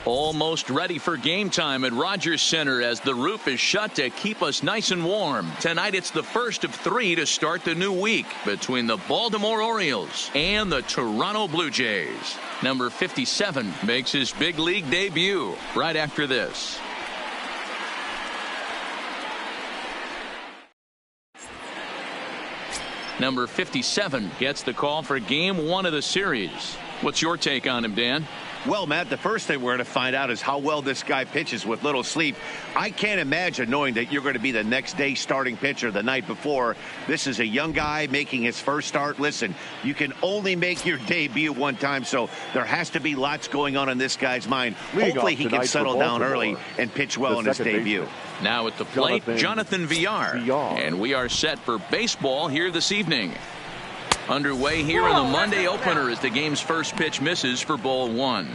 Almost ready for game time at Rogers Center as the roof is shut to keep us nice and warm. Tonight it's the first of 3 to start the new week between the Baltimore Orioles and the Toronto Blue Jays. Number 57 makes his big league debut right after this. Number 57 gets the call for game 1 of the series. What's your take on him, Dan? Well, Matt, the first thing we're going to find out is how well this guy pitches with little sleep. I can't imagine knowing that you're going to be the next day starting pitcher the night before. This is a young guy making his first start. Listen, you can only make your debut one time, so there has to be lots going on in this guy's mind. Hopefully he can settle down early and pitch well in his debut. Now at the plate, Jonathan Villar. And we are set for baseball here this evening. Underway here in the Monday opener as the game's first pitch misses for ball 1.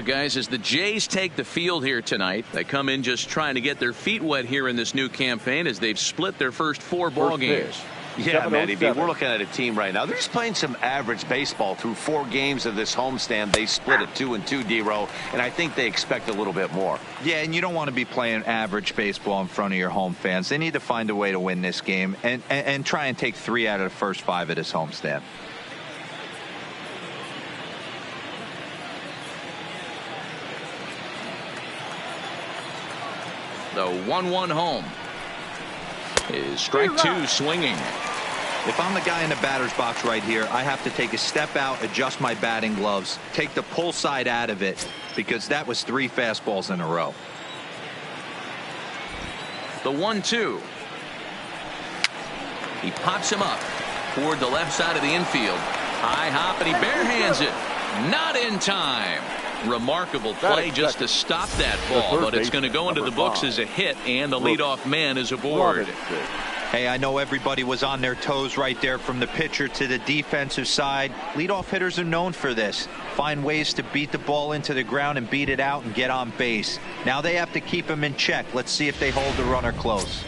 Guys, as the Jays take the field here tonight, they come in just trying to get their feet wet here in this new campaign as they've split their first 4 ball games. Yeah, Matty B, we're looking at a team right now. They're just playing some average baseball through 4 games of this homestand. They split it 2-2, D-Row, and I think they expect a little bit more. Yeah, and you don't want to be playing average baseball in front of your home fans. They need to find a way to win this game and try and take 3 out of the first 5 of this homestand. The 1-1 home is strike 2 swinging. If I'm the guy in the batter's box right here, I have to take a step out, adjust my batting gloves, take the pull side out of it, because that was 3 fastballs in a row. The 1-2. He pops him up toward the left side of the infield. High hop, and he barehands it. Not in time. Remarkable play just to stop that ball, but it's going to go into the books as a hit, and the leadoff man is aboard. Hey, I know everybody was on their toes right there from the pitcher to the defensive side. Leadoff hitters are known for this. Find ways to beat the ball into the ground and beat it out and get on base. Now they have to keep him in check. Let's see if they hold the runner close.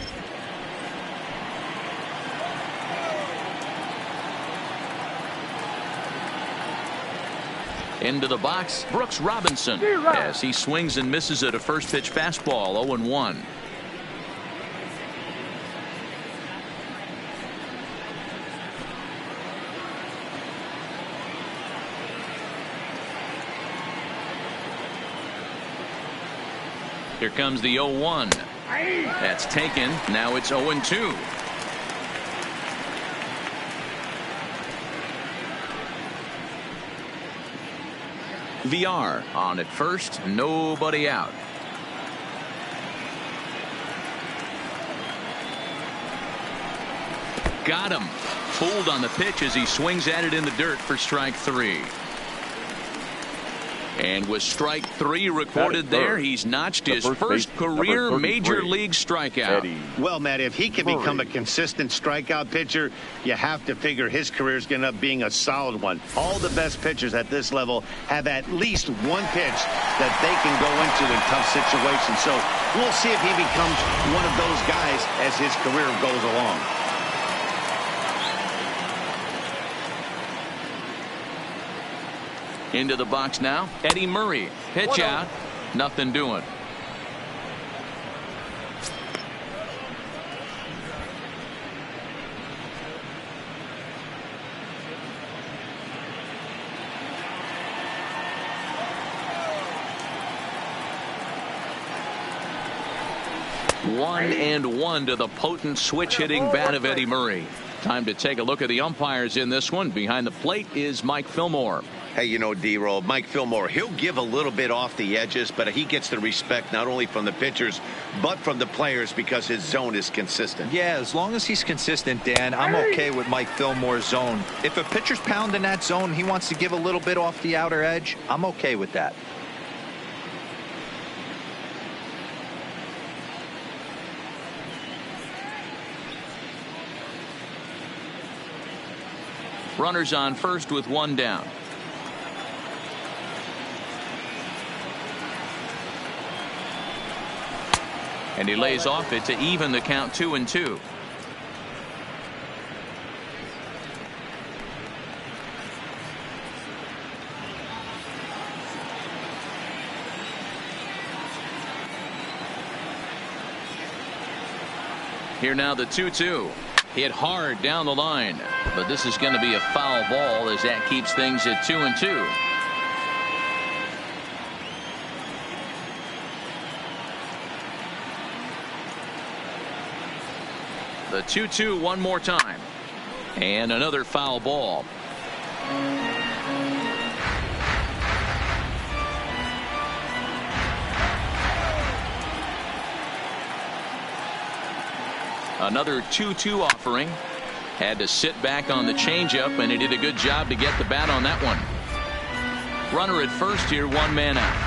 Into the box, Brooks Robinson, as he swings and misses at a first pitch fastball, 0-1. Here comes the 0-1. That's taken. Now it's 0-2. VR on at first, nobody out. Got him. Fooled on the pitch as he swings at it in the dirt for strike 3. And with strike 3 recorded there, he's notched his first career major league strikeout. Well, Matt, if he can become a consistent strikeout pitcher, you have to figure his career is going to end up being a solid one. All the best pitchers at this level have at least one pitch that they can go into in tough situations. So we'll see if he becomes one of those guys as his career goes along. Into the box now, Eddie Murray. Pitch out. Nothing doing. One and one to the potent switch hitting bat of Eddie Murray. Time to take a look at the umpires in this one. Behind the plate is Mike Fillmore. Hey, you know, D-Roll, Mike Fillmore, he'll give a little bit off the edges, but he gets the respect not only from the pitchers, but from the players because his zone is consistent. Yeah, as long as he's consistent, Dan, I'm okay with Mike Fillmore's zone. If a pitcher's pounding that zone, he wants to give a little bit off the outer edge, I'm okay with that. Runners on first with 1 down. And he lays off it to even the count 2-2. Here now the 2-2. Hit hard down the line. But this is going to be a foul ball as that keeps things at 2-2. The 2-2 one more time. And another foul ball. Another 2-2 offering. Had to sit back on the changeup, and he did a good job to get the bat on that one. Runner at first here, one man out.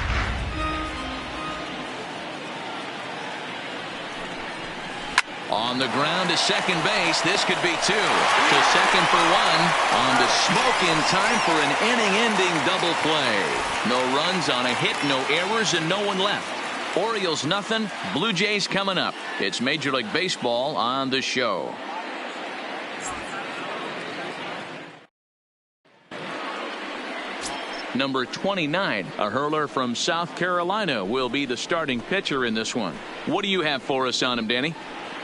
On the ground to second base. This could be two. To second for one. On to Smoke in time for an inning-ending double play. No runs on a hit, no errors, and no one left. Orioles nothing. Blue Jays coming up. It's Major League Baseball on the show. Number 29, a hurler from South Carolina, will be the starting pitcher in this one. What do you have for us on him, Danny?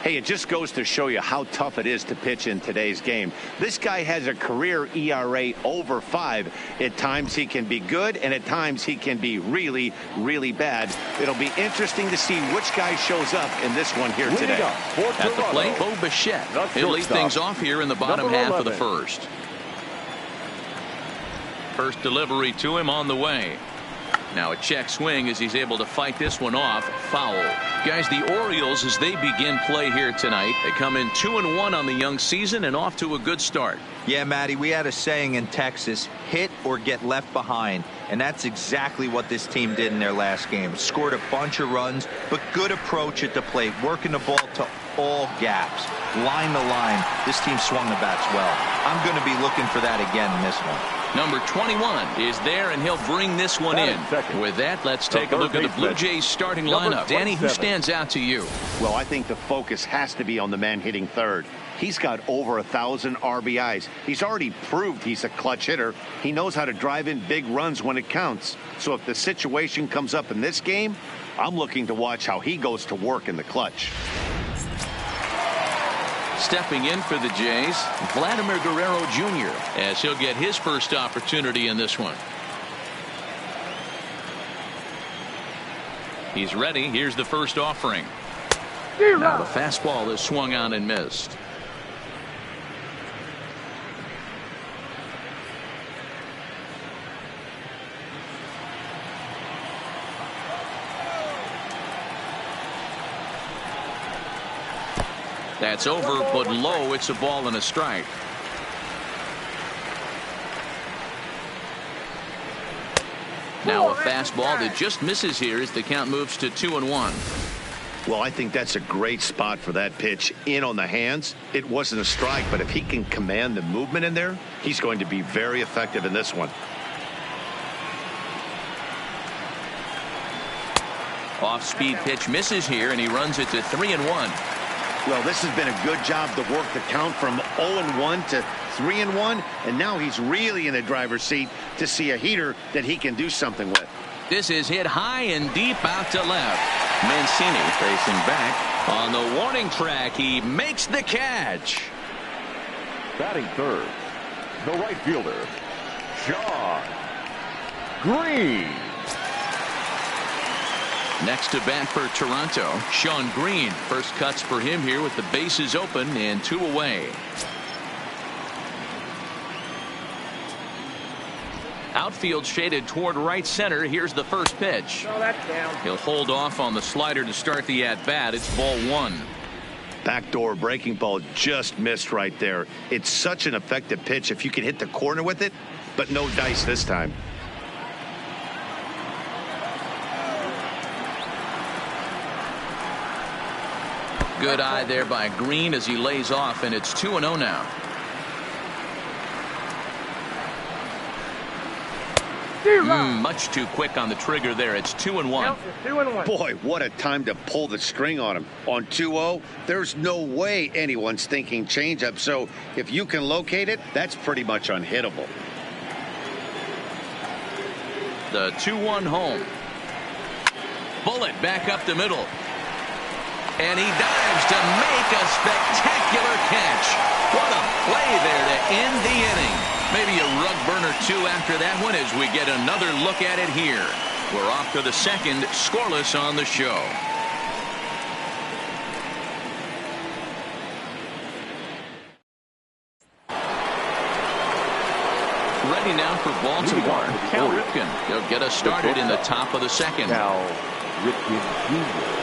Hey, it just goes to show you how tough it is to pitch in today's game. This guy has a career ERA over 5. At times he can be good, and at times he can be really, really bad. It'll be interesting to see which guy shows up in this one here today. At the plate, Bo Bichette. He'll lead things off here in the bottom half of the first. First delivery to him on the way. Now a check swing as he's able to fight this one off. Foul. Guys, the Orioles, as they begin play here tonight, they come in 2-1 on the young season and off to a good start. Yeah, Matty, we had a saying in Texas, hit or get left behind. And that's exactly what this team did in their last game. Scored a bunch of runs, but good approach at the plate, working the ball to all gaps. Line to line, this team swung the bats well. I'm going to be looking for that again in this one. Number 21 is there, and he'll bring this one in. With that, let's take a look at the Blue Jays starting lineup. Danny, who stands out to you? Well, I think the focus has to be on the man hitting third. He's got over 1,000 RBIs. He's already proved he's a clutch hitter. He knows how to drive in big runs when it counts. So if the situation comes up in this game, I'm looking to watch how he goes to work in the clutch. Stepping in for the Jays, Vladimir Guerrero Jr., as he'll get his first opportunity in this one. He's ready. Here's the first offering. Now the fastball is swung on and missed. That's over, but low. It's a ball and a strike. Now a fastball that just misses here as the count moves to 2-1. Well, I think that's a great spot for that pitch in on the hands. It wasn't a strike, but if he can command the movement in there, he's going to be very effective in this one. Off-speed pitch misses here, and he runs it to 3-1. Well, this has been a good job to work the count from 0-1 to 3-1, and now he's really in the driver's seat to see a heater that he can do something with. This is hit high and deep out to left. Mancini facing back on the warning track. He makes the catch. Batting third, the right fielder, Sean Green. Next to bat for Toronto, Sean Green. First cuts for him here with the bases open and 2 away. Outfield shaded toward right center. Here's the first pitch. He'll hold off on the slider to start the at-bat. It's ball 1. Backdoor breaking ball just missed right there. It's such an effective pitch if you can hit the corner with it, but no dice this time. Good eye there by Green as he lays off, and it's 2-0 now. Much too quick on the trigger there. It's 2-1. Boy, what a time to pull the string on him. On 2-0, there's no way anyone's thinking changeup. So if you can locate it, that's pretty much unhittable. The 2-1 home. Bullet back up the middle. And he dives to make a spectacular catch. What a play there to end the inning. Maybe a rug burner too after that one as we get another look at it here. We're off to the second, scoreless on the show. Ready now for Baltimore. Cal Ripken. He'll get us started in the top of the second. Cal Ripken Jr.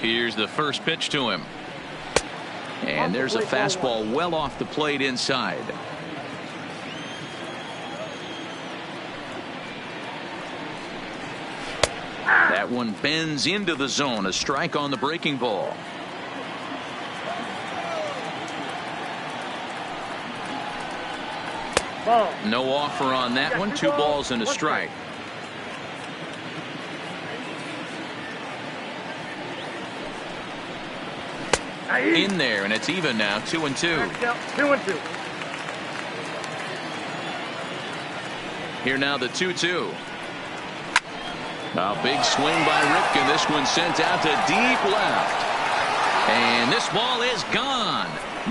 Here's the first pitch to him. And there's a fastball well off the plate inside. That one bends into the zone. A strike on the breaking ball. No offer on that one. 2 balls and a strike. In there, and it's even now, 2-2. 2-2. Here now the 2-2. A big swing by Ripken. This one sent out to deep left. And this ball is gone.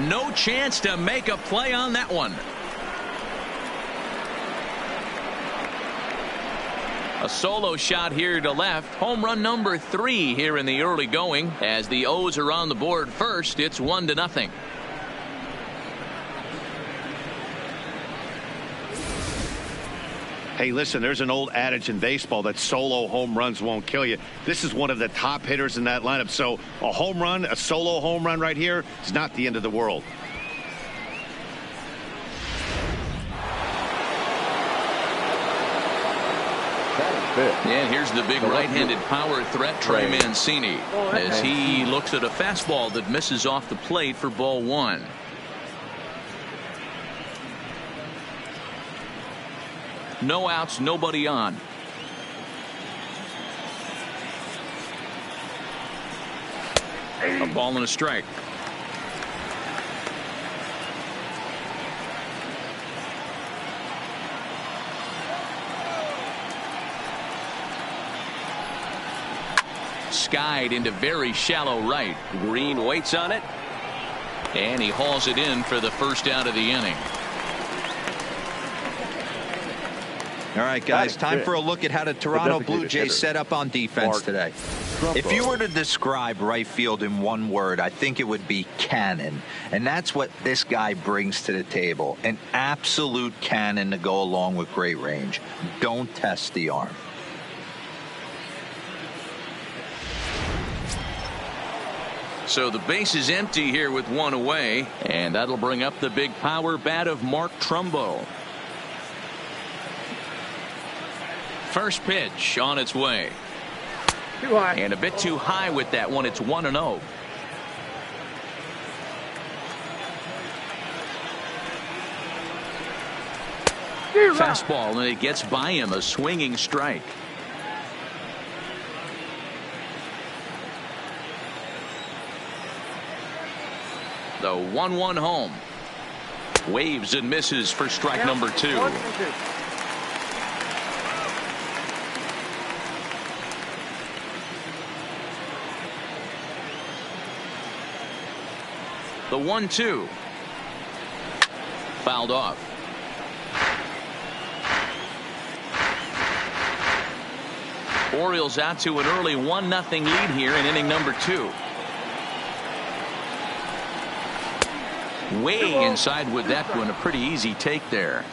No chance to make a play on that one. A solo shot here to left. Home run number 3 here in the early going. As the O's are on the board first, it's 1-0. Hey, listen, there's an old adage in baseball that solo home runs won't kill you. This is one of the top hitters in that lineup. So a home run, a solo home run right here is not the end of the world. And here's the big right-handed power threat, Trey Mancini, as he looks at a fastball that misses off the plate for ball 1. No outs, nobody on. A ball and a strike. Skied into very shallow right. Green waits on it. And he hauls it in for the first out of the inning. All right, guys, time for a look at how the Toronto Blue Jays set up on defense today. If you were to describe right field in one word, I think it would be cannon. And that's what this guy brings to the table. An absolute cannon to go along with great range. Don't test the arm. So the base is empty here with 1 away, and that'll bring up the big power bat of Mark Trumbo. First pitch on its way. Too high. And a bit too high with that one. It's 1-0. Fastball, and it gets by him. A swinging strike. The 1-1 home. Waves and misses for strike number 2. 1-2. The 1-2. Fouled off. Orioles out to an early 1-0 lead here in inning number 2. Way inside with that one. A pretty easy take there.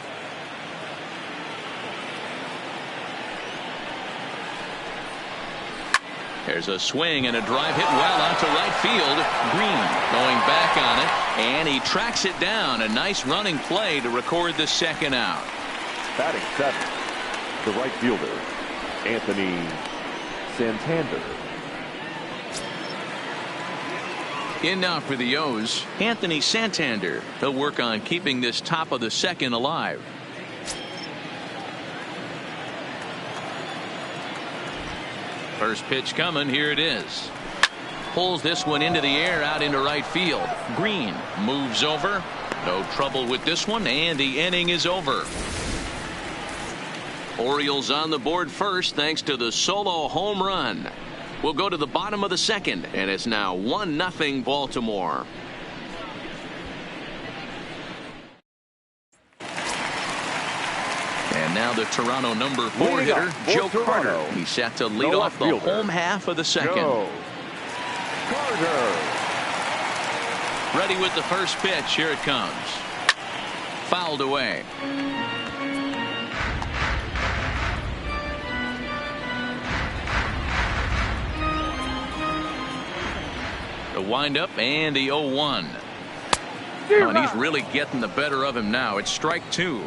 There's a swing and a drive hit well out to right field. Green going back on it, and he tracks it down. A nice running play to record the second out. Batting 7th, the right fielder, Anthony Santander. In now for the O's, Anthony Santander. He'll work on keeping this top of the second alive. First pitch coming. Here it is. Pulls this one into the air out into right field. Green moves over. No trouble with this one, and the inning is over. Orioles on the board first thanks to the solo home run. We'll go to the bottom of the second, and it's now 1-0 Baltimore. And now the Toronto number 4 hitter, Joe Carter. He's set to lead off the home half of the second. Joe Carter. Ready with the first pitch. Here it comes. Fouled away. The windup and the 0-1. Oh, and he's really getting the better of him now. It's strike 2.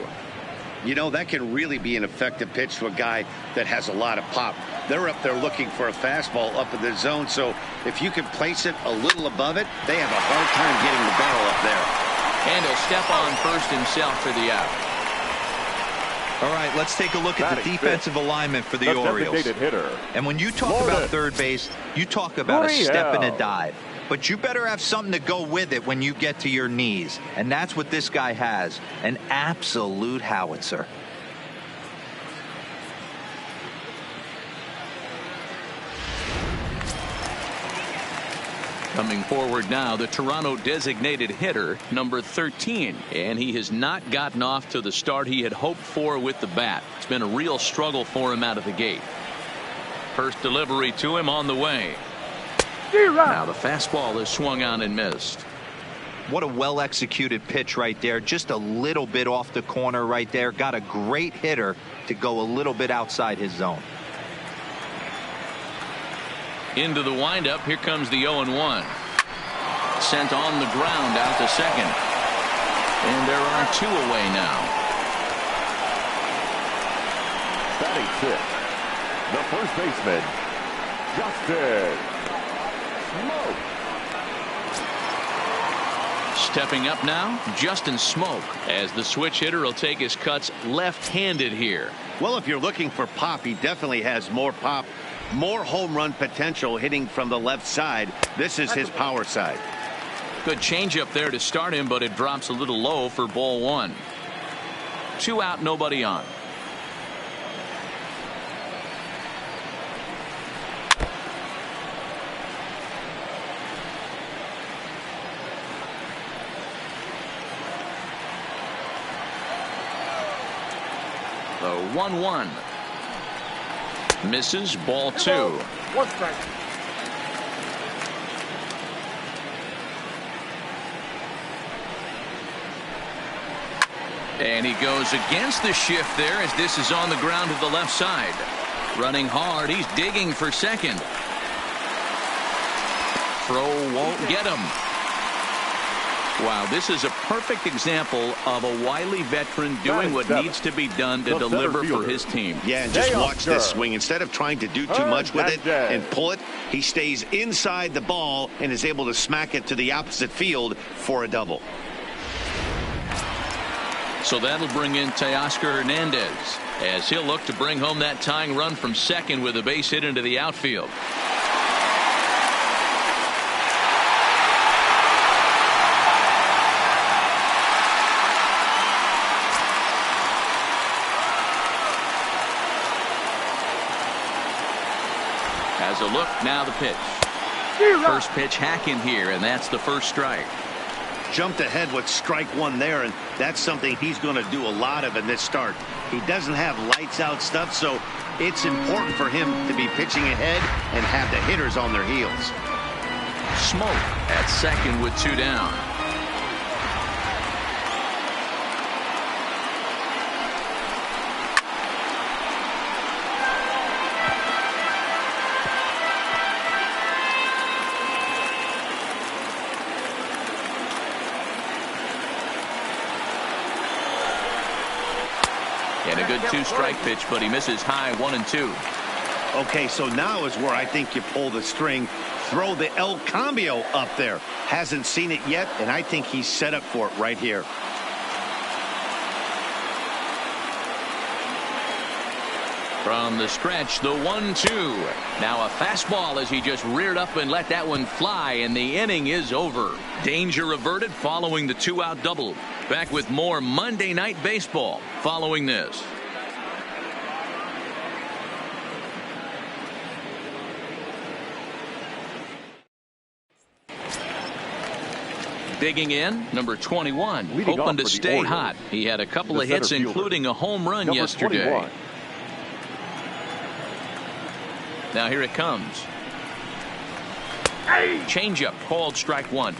You know, that can really be an effective pitch to a guy that has a lot of pop. They're up there looking for a fastball up in the zone, so if you can place it a little above it, they have a hard time getting the barrel up there. And he'll step on first himself for the out. All right, let's take a look at the defensive alignment for the Orioles. Hitter. And when you talk about third base, you talk about a step and a dive. But you better have something to go with it when you get to your knees. And that's what this guy has. An absolute howitzer. Coming forward now, the Toronto designated hitter, number 13. And he has not gotten off to the start he had hoped for with the bat. It's been a real struggle for him out of the gate. First delivery to him on the way. Now the fastball is swung on and missed. What a well-executed pitch right there. Just a little bit off the corner right there. Got a great hitter to go a little bit outside his zone. Into the windup. Here comes the 0-1. Sent on the ground out to second. And there are 2 away now. Batting 6, the first baseman, Justin Smoke. Stepping up now, Justin Smoke, as the switch hitter will take his cuts left-handed here. Well, if you're looking for pop, he definitely has more pop, more home run potential hitting from the left side. This is his power side. Good changeup there to start him, but it drops a little low for ball 1. 2 out, nobody on. The 1-1 misses, ball 2. 1 strike. And he goes against the shift there as this is on the ground to the left side. Running hard, he's digging for second. Throw won't get him. Wow, this is a perfect example of a wily veteran doing what needs to be done to deliver for his team. Yeah, and just watch this swing. Instead of trying to do too much with it and pull it, he stays inside the ball and is able to smack it to the opposite field for a double. So that'll bring in Teoscar Hernandez as he'll look to bring home that tying run from second with a base hit into the outfield. Has a look, now the pitch. First pitch hack in here, and that's the first strike. Jumped ahead with strike 1 there, and that's something he's going to do a lot of in this start. He doesn't have lights out stuff, so it's important for him to be pitching ahead and have the hitters on their heels. Smoke at second with 2 down. And a good 2-strike pitch, but he misses high 1 and 2. Okay, so now is where I think you pull the string. Throw the El Cambio up there. Hasn't seen it yet, and I think he's set up for it right here. From the stretch, the 1-2. Now a fastball as he just reared up and let that one fly, and the inning is over. Danger averted following the 2-out double. Back with more Monday Night Baseball following this. Digging in, number 21, Leading hoping to off for the stay Orioles, hot. He had a couple of hits, fielder, including a home run number yesterday. 21. Now here it comes. Changeup called strike one.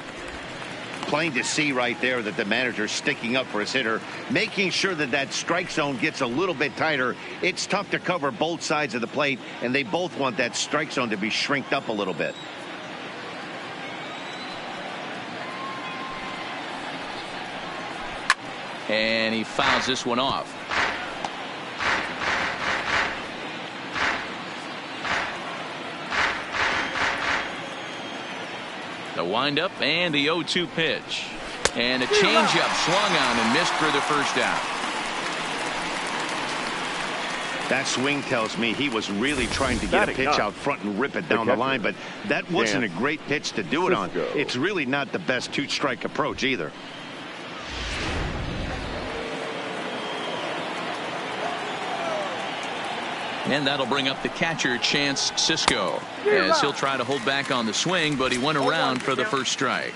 Plain to see right there that the manager's sticking up for his hitter, making sure that that strike zone gets a little bit tighter. It's tough to cover both sides of the plate, and they both want that strike zone to be shrinked up a little bit. And he fouls this one off. The windup and the 0-2 pitch. And a changeup swung on and missed for the first out. That swing tells me he was really trying to get a pitch out front and rip it down the line, but that wasn't a great pitch to do it on. It's really not the best two-strike approach either. And that'll bring up the catcher, Chance Sisco, as he'll try to hold back on the swing, but he went around for the first strike.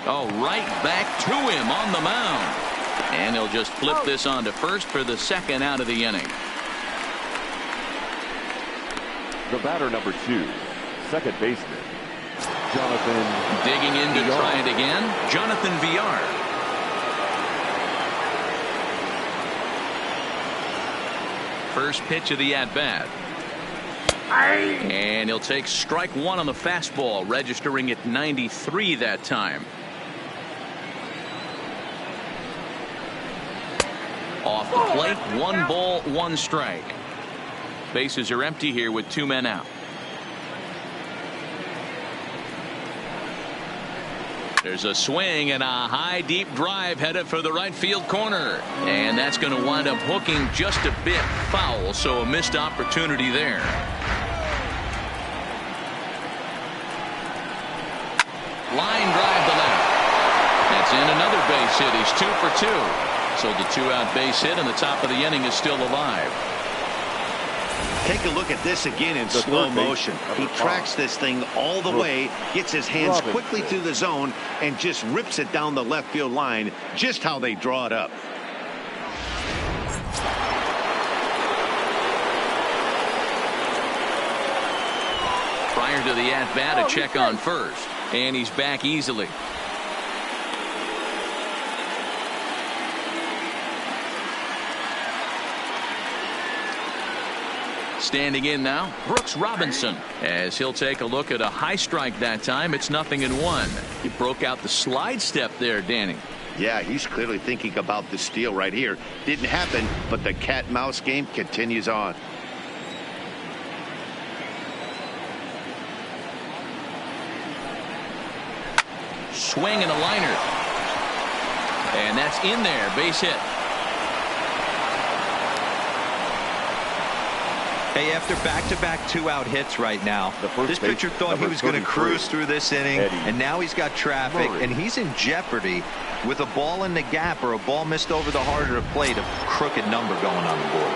Oh, right back to him on the mound. And he'll just flip this on to first for the second out of the inning. The batter, number 2, second baseman, Jonathan. Digging in to Villar. try it again, Jonathan Villar. First pitch of the at-bat. And he'll take strike one on the fastball, registering at 93 that time. Off the plate, 1 ball, 1 strike. Bases are empty here with 2 men out. There's a swing and a high deep drive headed for the right field corner, and that's going to wind up hooking just a bit foul, so a missed opportunity there. Line drive to left. That's in another base hit. He's 2 for 2. So the 2-out base hit and the top of the inning is still alive. Take a look at this again in slow motion. He tracks this thing all the way, gets his hands quickly through the zone, and just rips it down the left field line, just how they draw it up. Prior to the at-bat, a check on first, and he's back easily. Standing in now, Brooks Robinson, as he'll take a look at a high strike that time. It's 0-1. He broke out the slide step there, Danny. Yeah, he's clearly thinking about the steal right here. Didn't happen, but the cat-mouse game continues on. Swing and a liner. And that's in there, base hit. Hey, after back-to-back 2-out hits right now, this pitcher thought he was going to cruise through this inning, and now he's got traffic, and he's in jeopardy with a ball in the gap or a ball missed over the harder to plate, a crooked number going on the board.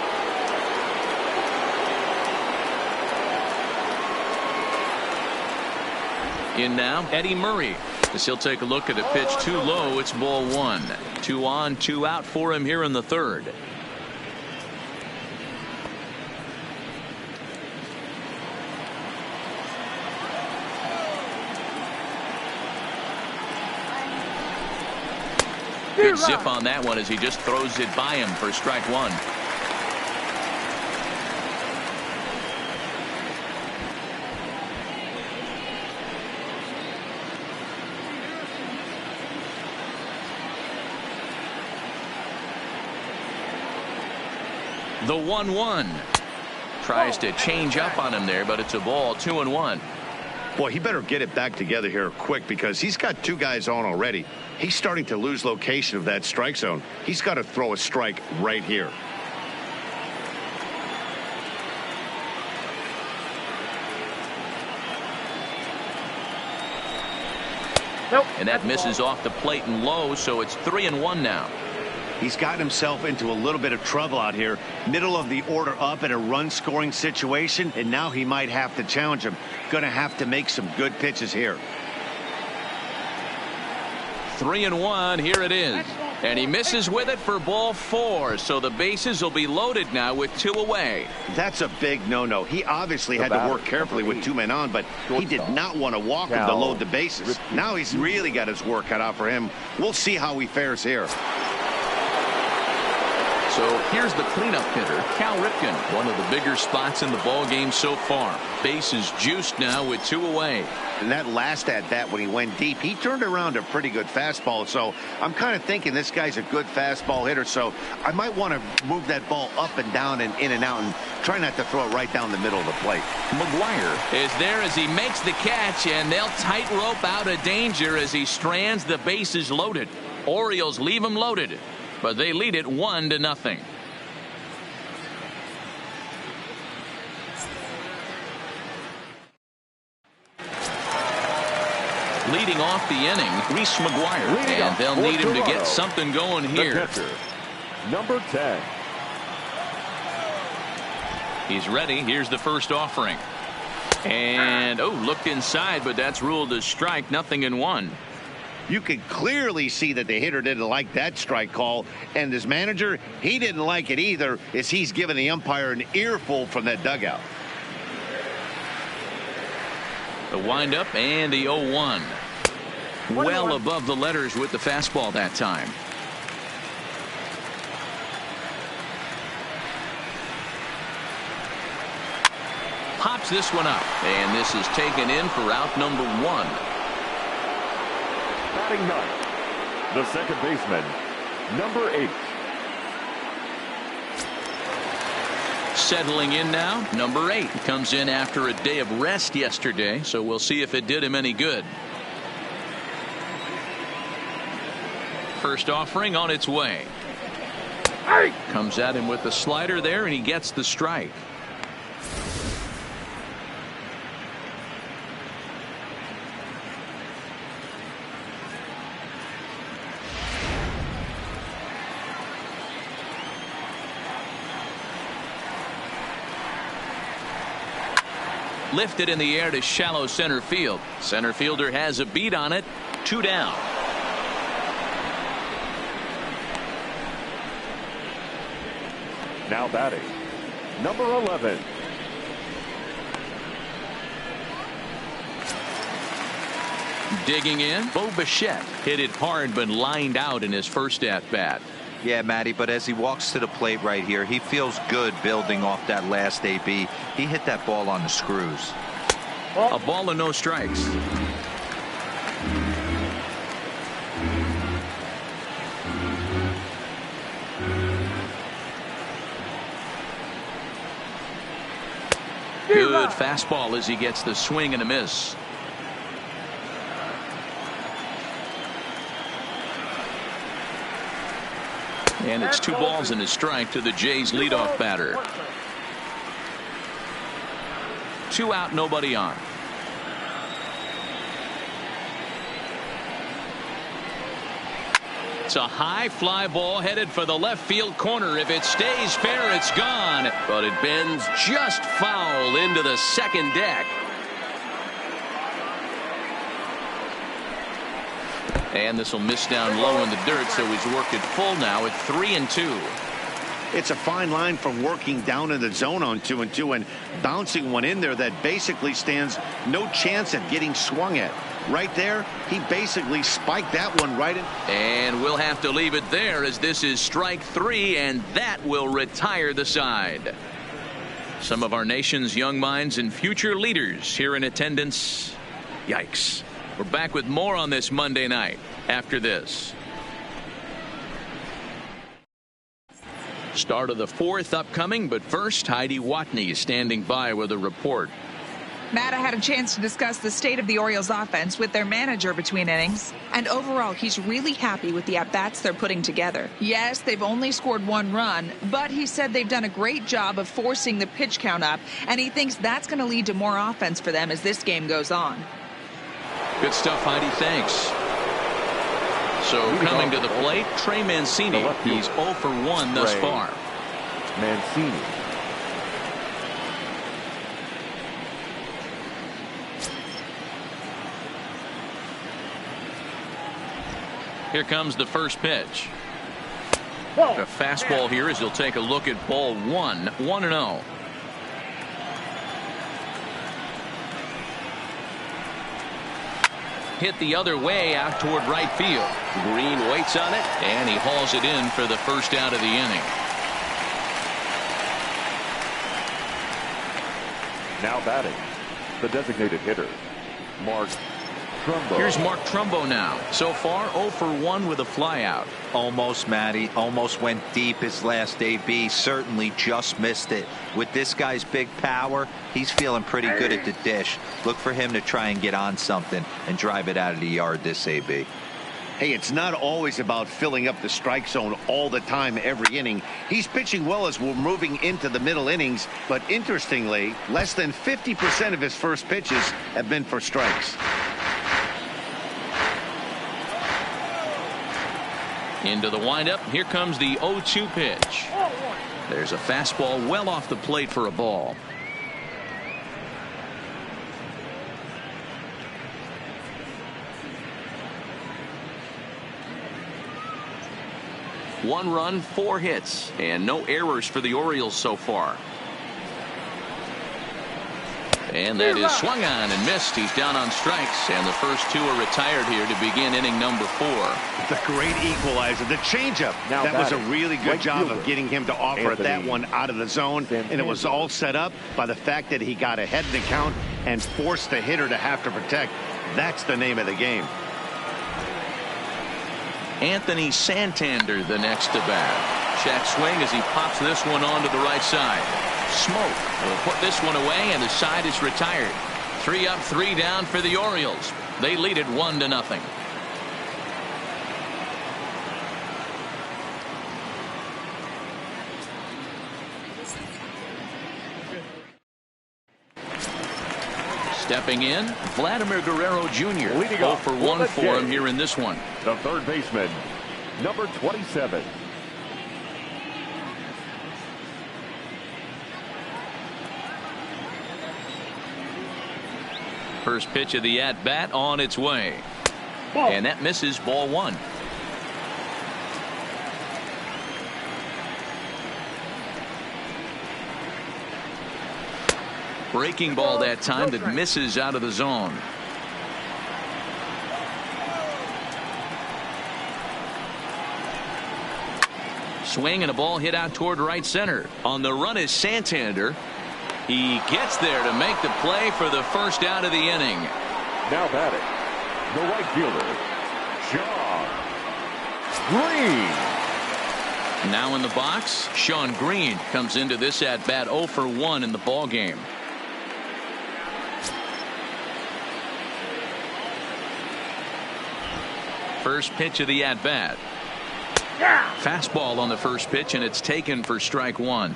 In now, Eddie Murray, as he'll take a look at a pitch too low. It's ball 1. 2 on, 2 out for him here in the third. Good zip on that one as he just throws it by him for strike 1. The 1-1. Tries to change up on him there, but it's a ball. 2-1. Boy, he better get it back together here quick because he's got two guys on already. He's starting to lose location of that strike zone. He's got to throw a strike right here. Nope. And that misses off the plate and low, so it's 3-1 now. He's gotten himself into a little bit of trouble out here. Middle of the order up in a run-scoring situation, and now he might have to challenge him. Going to have to make some good pitches here. 3-1. Here it is. And he misses with it for ball 4. So the bases will be loaded now with 2 away. That's a big no-no. He obviously had to work carefully with 2 men on, but he did not want to walk him to load the bases. Now he's really got his work cut out for him. We'll see how he fares here. So here's the cleanup hitter, Cal Ripken. One of the bigger spots in the ball game so far. Bases juiced now with 2 away. And that last at-bat when he went deep, he turned around a pretty good fastball. So I'm kind of thinking this guy's a good fastball hitter. So I might want to move that ball up and down and in and out and try not to throw it right down the middle of the plate. McGuire is there as he makes the catch, and they'll tightrope out of danger as he strands the bases loaded. Orioles leave him loaded, but they lead it 1-0. Leading off the inning, Reese McGuire, and they'll need him to get something going here. The pitcher, number 10. He's ready. Here's the first offering. And, looked inside, but that's ruled a strike. 0-1. You could clearly see that the hitter didn't like that strike call, and his manager, he didn't like it either, as he's giving the umpire an earful from that dugout. The windup and the 0-1. Well above the letters with the fastball that time. Pops this one up, and this is taken in for out number 1. Batting ninth, the second baseman, number 8. Settling in now, number 8 comes in after a day of rest yesterday, so we'll see if it did him any good. First offering on its way. Comes at him with the slider there, and he gets the strike. Lifted in the air to shallow center field. Center fielder has a beat on it. 2 down. Now batting, number 11. Digging in, Bo Bichette hit it hard but lined out in his first at-bat. Yeah, Matty, but as he walks to the plate right here, he feels good building off that last AB. He hit that ball on the screws. A ball and no strikes. Good fastball as he gets the swing and a miss. And it's 2 balls and a strike to the Jays leadoff batter. 2 out, nobody on. It's a high fly ball headed for the left field corner. If it stays fair, it's gone. But it bends just foul into the second deck. And this will miss down low in the dirt, so he's worked it full now at 3-2. It's a fine line from working down in the zone on 2-2 and bouncing one in there that basically stands no chance at getting swung at. Right there, he basically spiked that one right in. And we'll have to leave it there as this is strike 3, and that will retire the side. Some of our nation's young minds and future leaders here in attendance. Yikes. We're back with more on this Monday night after this. Start of the fourth upcoming, but first, Heidi Watney standing by with a report. Matt, I had a chance to discuss the state of the Orioles offense with their manager between innings. And overall, he's really happy with the at-bats they're putting together. Yes, they've only scored 1 run, but he said they've done a great job of forcing the pitch count up, and he thinks that's going to lead to more offense for them as this game goes on. Good stuff, Heidi. Thanks. So coming to the plate, Trey Mancini. He's 0 for 1 thus far. Mancini. Here comes the first pitch. A fastball here as he'll take a look at ball 1, 1-0. Hit the other way out toward right field. Green waits on it, and he hauls it in for the first out of the inning. Now batting, the designated hitter, Mark Trumbo. Here's Mark Trumbo now. So far, 0 for 1 with a flyout. Almost, Matty. Almost went deep his last AB. Certainly just missed it. With this guy's big power, he's feeling pretty good at the dish. Look for him to try and get on something and drive it out of the yard this AB. Hey, it's not always about filling up the strike zone all the time every inning. He's pitching well as we're moving into the middle innings, but interestingly, less than 50% of his first pitches have been for strikes. Into the windup. Here comes the 0-2 pitch. There's a fastball well off the plate for a ball. One run, 4 hits, and no errors for the Orioles so far. And that is swung on and missed. He's down on strikes, and the first 2 are retired here to begin inning number 4. The great equalizer, the changeup. That was a really good job of getting him to offer that one out of the zone, and it was all set up by the fact that he got ahead in the count and forced the hitter to have to protect. That's the name of the game. Anthony Santander the next to bat. Check swing as he pops this one onto the right side. Smoke will put this one away, and the side is retired. 3 up, 3 down for the Orioles. They lead it 1-0. Stepping in, Vladimir Guerrero Jr. 0 for 1 for him here in this one. The third baseman, number 27. First pitch of the at-bat on its way. And that misses, ball 1. Breaking ball that time that misses out of the zone. Swing and a ball hit out toward right center. On the run is Santander. He gets there to make the play for the first out of the inning. Now batting, the right fielder, Sean Green. Now in the box, Sean Green comes into this at bat 0 for 1 in the ball game. First pitch of the at bat. Fastball on the first pitch, and it's taken for strike 1.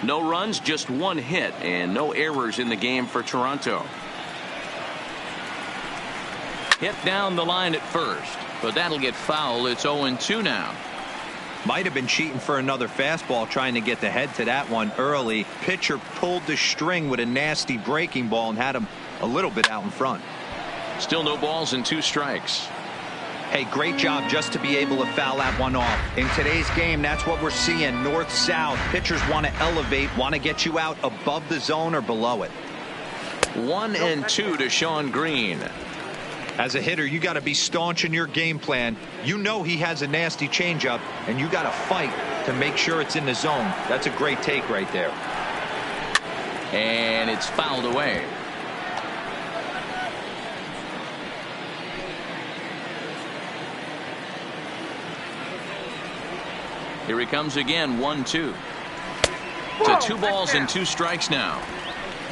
No runs, just 1 hit, and no errors in the game for Toronto. Hit down the line at first, but that'll get foul. It's 0-2 now. Might have been cheating for another fastball, trying to get the head to that one early. Pitcher pulled the string with a nasty breaking ball and had him a little bit out in front. Still no balls and 2 strikes. Hey, great job just to be able to foul that one off. In today's game, that's what we're seeing. North-south. Pitchers want to elevate, want to get you out above the zone or below it. 1-2 to Sean Green. As a hitter, you got to be staunch in your game plan. You know he has a nasty changeup, and you got to fight to make sure it's in the zone. That's a great take right there. And it's fouled away. Here he comes again, 1-2. To 2 balls and 2 strikes now.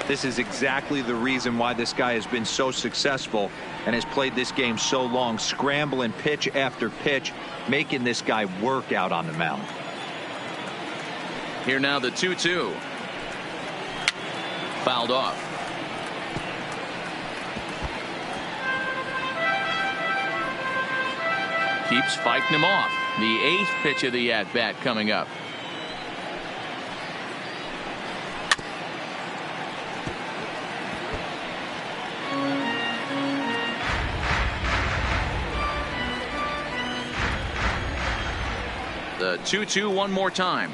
This is exactly the reason why this guy has been so successful and has played this game so long, scrambling pitch after pitch, making this guy work out on the mound. Here now the 2-2. Fouled off. Keeps fighting him off. The 8th pitch of the at-bat coming up. The 2-2 one more time.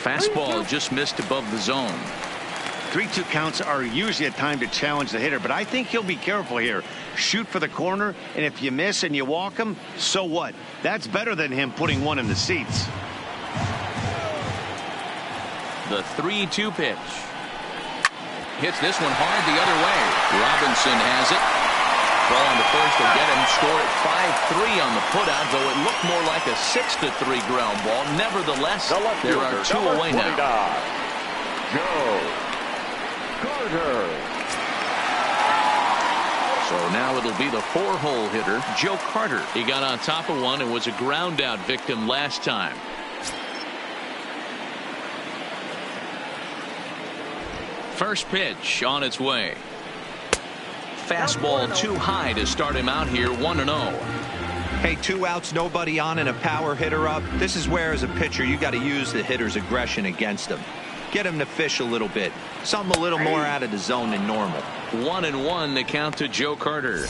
Fastball just missed above the zone. 3-2 counts are usually a time to challenge the hitter, but I think he'll be careful here. Shoot for the corner, and if you miss and you walk him, so what? That's better than him putting one in the seats. The 3-2 pitch. Hits this one hard the other way. Robinson has it. Throw on to first will get him. Score at 5-3 on the putout, though it looked more like a 6-3 ground ball. Nevertheless, there are 2 away now. Joe Carter. So now it'll be the 4-hole hitter, Joe Carter. He got on top of one and was a ground out victim last time. First pitch on its way. Fastball too high to start him out here, 1-0. Hey, 2 outs, nobody on, and a power hitter up. This is where, as a pitcher, you got to use the hitter's aggression against him. Get him to fish a little bit. Something a little more out of the zone than normal. 1-1 the count to Joe Carter.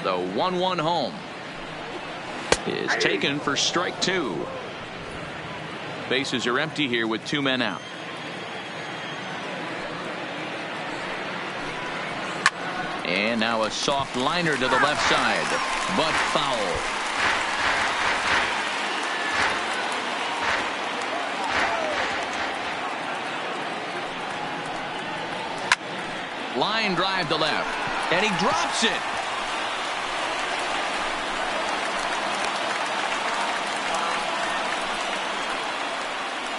The 1-1 home is taken for strike 2. Bases are empty here with 2 men out. And now a soft liner to the left side, but foul. Line drive to left, and he drops it.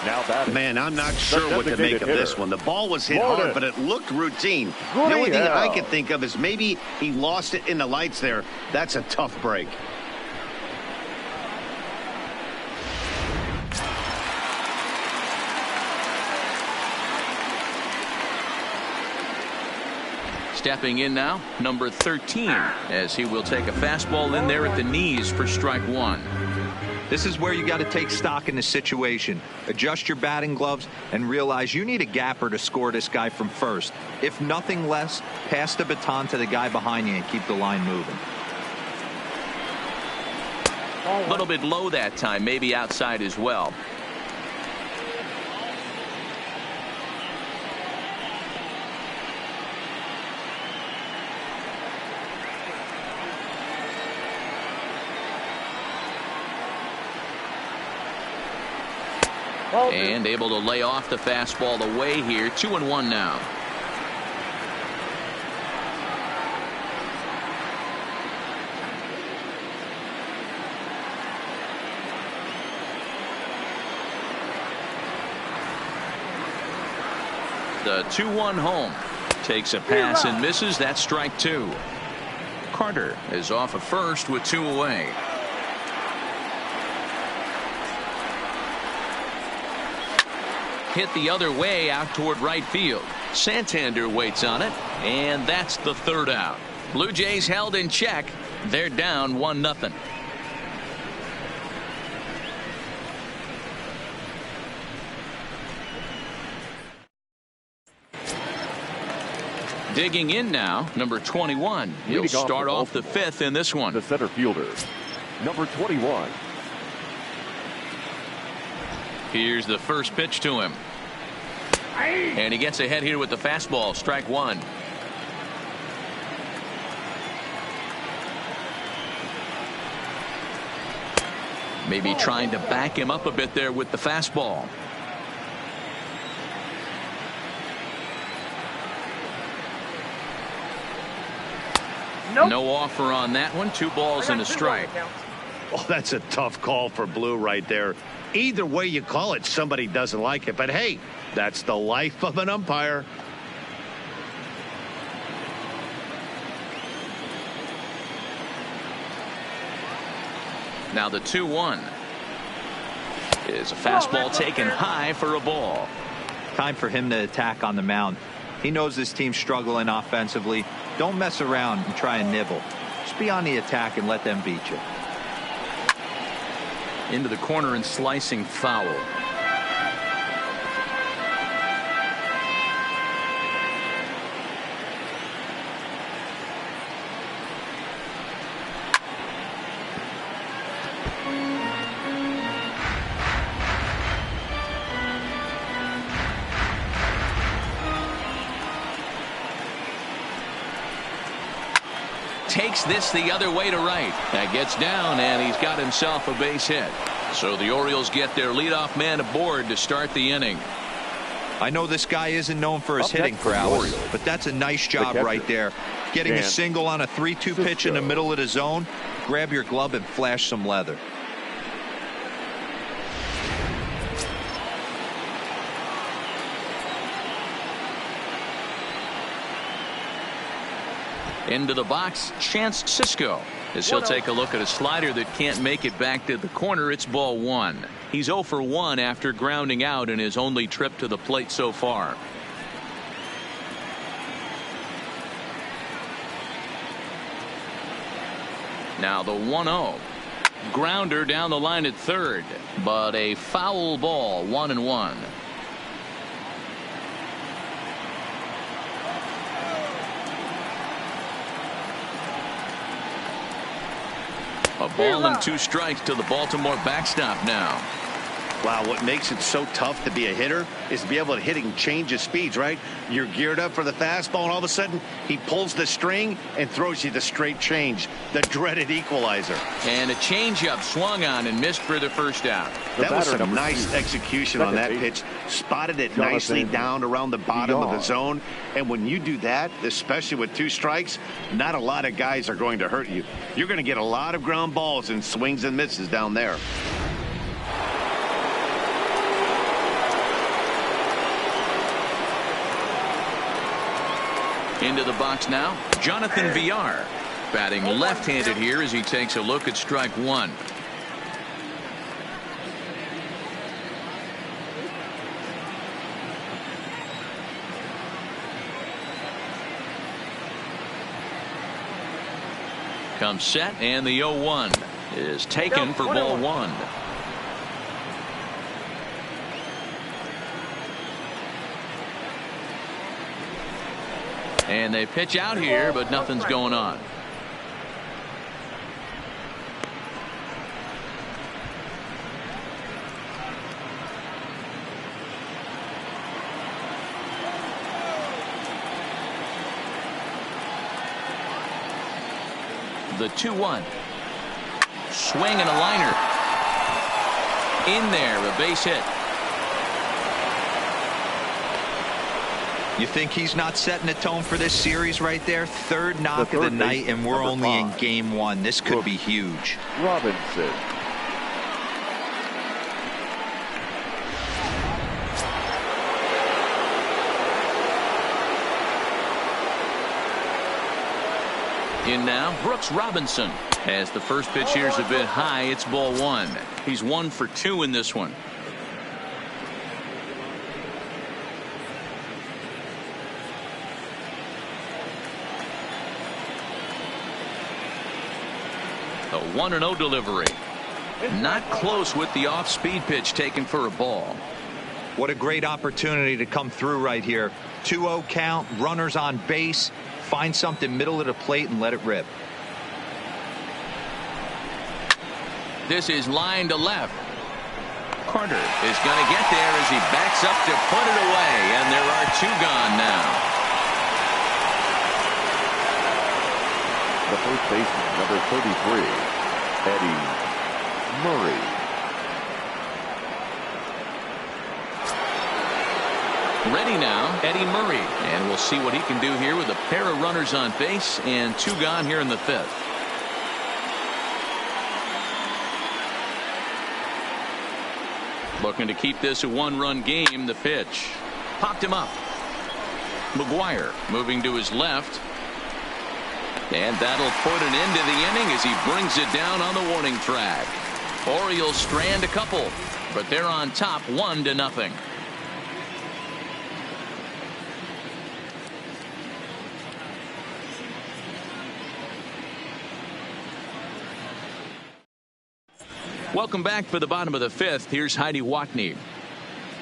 Now batting. Man, I'm not sure what to make of this one. The ball was hit hard, but it looked routine. The only thing I can think of is maybe he lost it in the lights there. That's a tough break. Stepping in now, number 13, as he will take a fastball in there at the knees for strike 1. This is where you got to take stock in the situation. Adjust your batting gloves and realize you need a gapper to score this guy from first. If nothing less, pass the baton to the guy behind you and keep the line moving. A little bit low that time, maybe outside as well. And able to lay off the fastball away here. 2-1 now. The 2-1 home. Takes a pass and misses. That's strike 2. Carter is off of first with 2 away. Hit the other way out toward right field. Santander waits on it, and that's the 3rd out. Blue Jays held in check. They're down 1-0. Digging in now, number 21. He'll start off the 5th in this one. The center fielder, number 21. Here's the first pitch to him. And he gets ahead here with the fastball. Strike 1. Maybe trying to back him up a bit there with the fastball. Nope. No offer on that one. 2 balls and a strike. Oh, that's a tough call for Blue right there. Either way you call it, somebody doesn't like it. But hey, that's the life of an umpire. Now the 2-1 is a fastball taken high for a ball. Time for him to attack on the mound. He knows this team's struggling offensively. Don't mess around and try and nibble. Just be on the attack and let them beat you. Into the corner and slicing foul. Takes this the other way to right. That gets down, and he's got himself a base hit. So the Orioles get their leadoff man aboard to start the inning. I know this guy isn't known for his hitting prowess, but that's a nice job right there. Getting a single on a 3-2 pitch in the middle of the zone. Grab your glove and flash some leather. Into the box, Chance Sisco, as he'll take a look at a slider that can't make it back to the corner. It's ball 1. He's 0 for 1 after grounding out in his only trip to the plate so far. Now the 1-0. Grounder down the line at third, but a foul ball. 1-1. A ball and 2 strikes to the Baltimore backstop now. Wow, what makes it so tough to be a hitter is to be able to hit and change his speeds, right? You're geared up for the fastball, and all of a sudden, he pulls the string and throws you the straight change, the dreaded equalizer. And a changeup swung on and missed for the first out. That was some nice execution on that pitch. Spotted it nicely down around the bottom of the zone. And when you do that, especially with 2 strikes, not a lot of guys are going to hurt you. You're going to get a lot of ground balls and swings and misses down there. Into the box now, Jonathan Villar, batting left-handed here as he takes a look at strike 1. Comes set, and the 0-1 is taken for ball 1. And they pitch out here, but nothing's going on. The 2-1. Swing and a liner. In there, a base hit. You think he's not setting the tone for this series right there? Third knock of the night, and we're only in game 1. This could be huge. Robinson. In now, Brooks Robinson. As the first pitch here is a bit high, it's ball 1. He's 1 for 2 in this one. A 1-0 delivery. Not close with the off-speed pitch taken for a ball. What a great opportunity to come through right here. 2-0 count, runners on base. Find something middle of the plate and let it rip. This is line to left. Carter is going to get there as he backs up to put it away, and there are 2 gone now. The first baseman, number 33, Eddie Murray. Ready now, Eddie Murray. And we'll see what he can do here with a pair of runners on base and 2 gone here in the 5th. Looking to keep this a 1-run game. The pitch. Popped him up. McGuire moving to his left. And that'll put an end to the inning as he brings it down on the warning track. Orioles strand a couple, but they're on top 1-0. Welcome back for the bottom of the 5th. Here's Heidi Watney.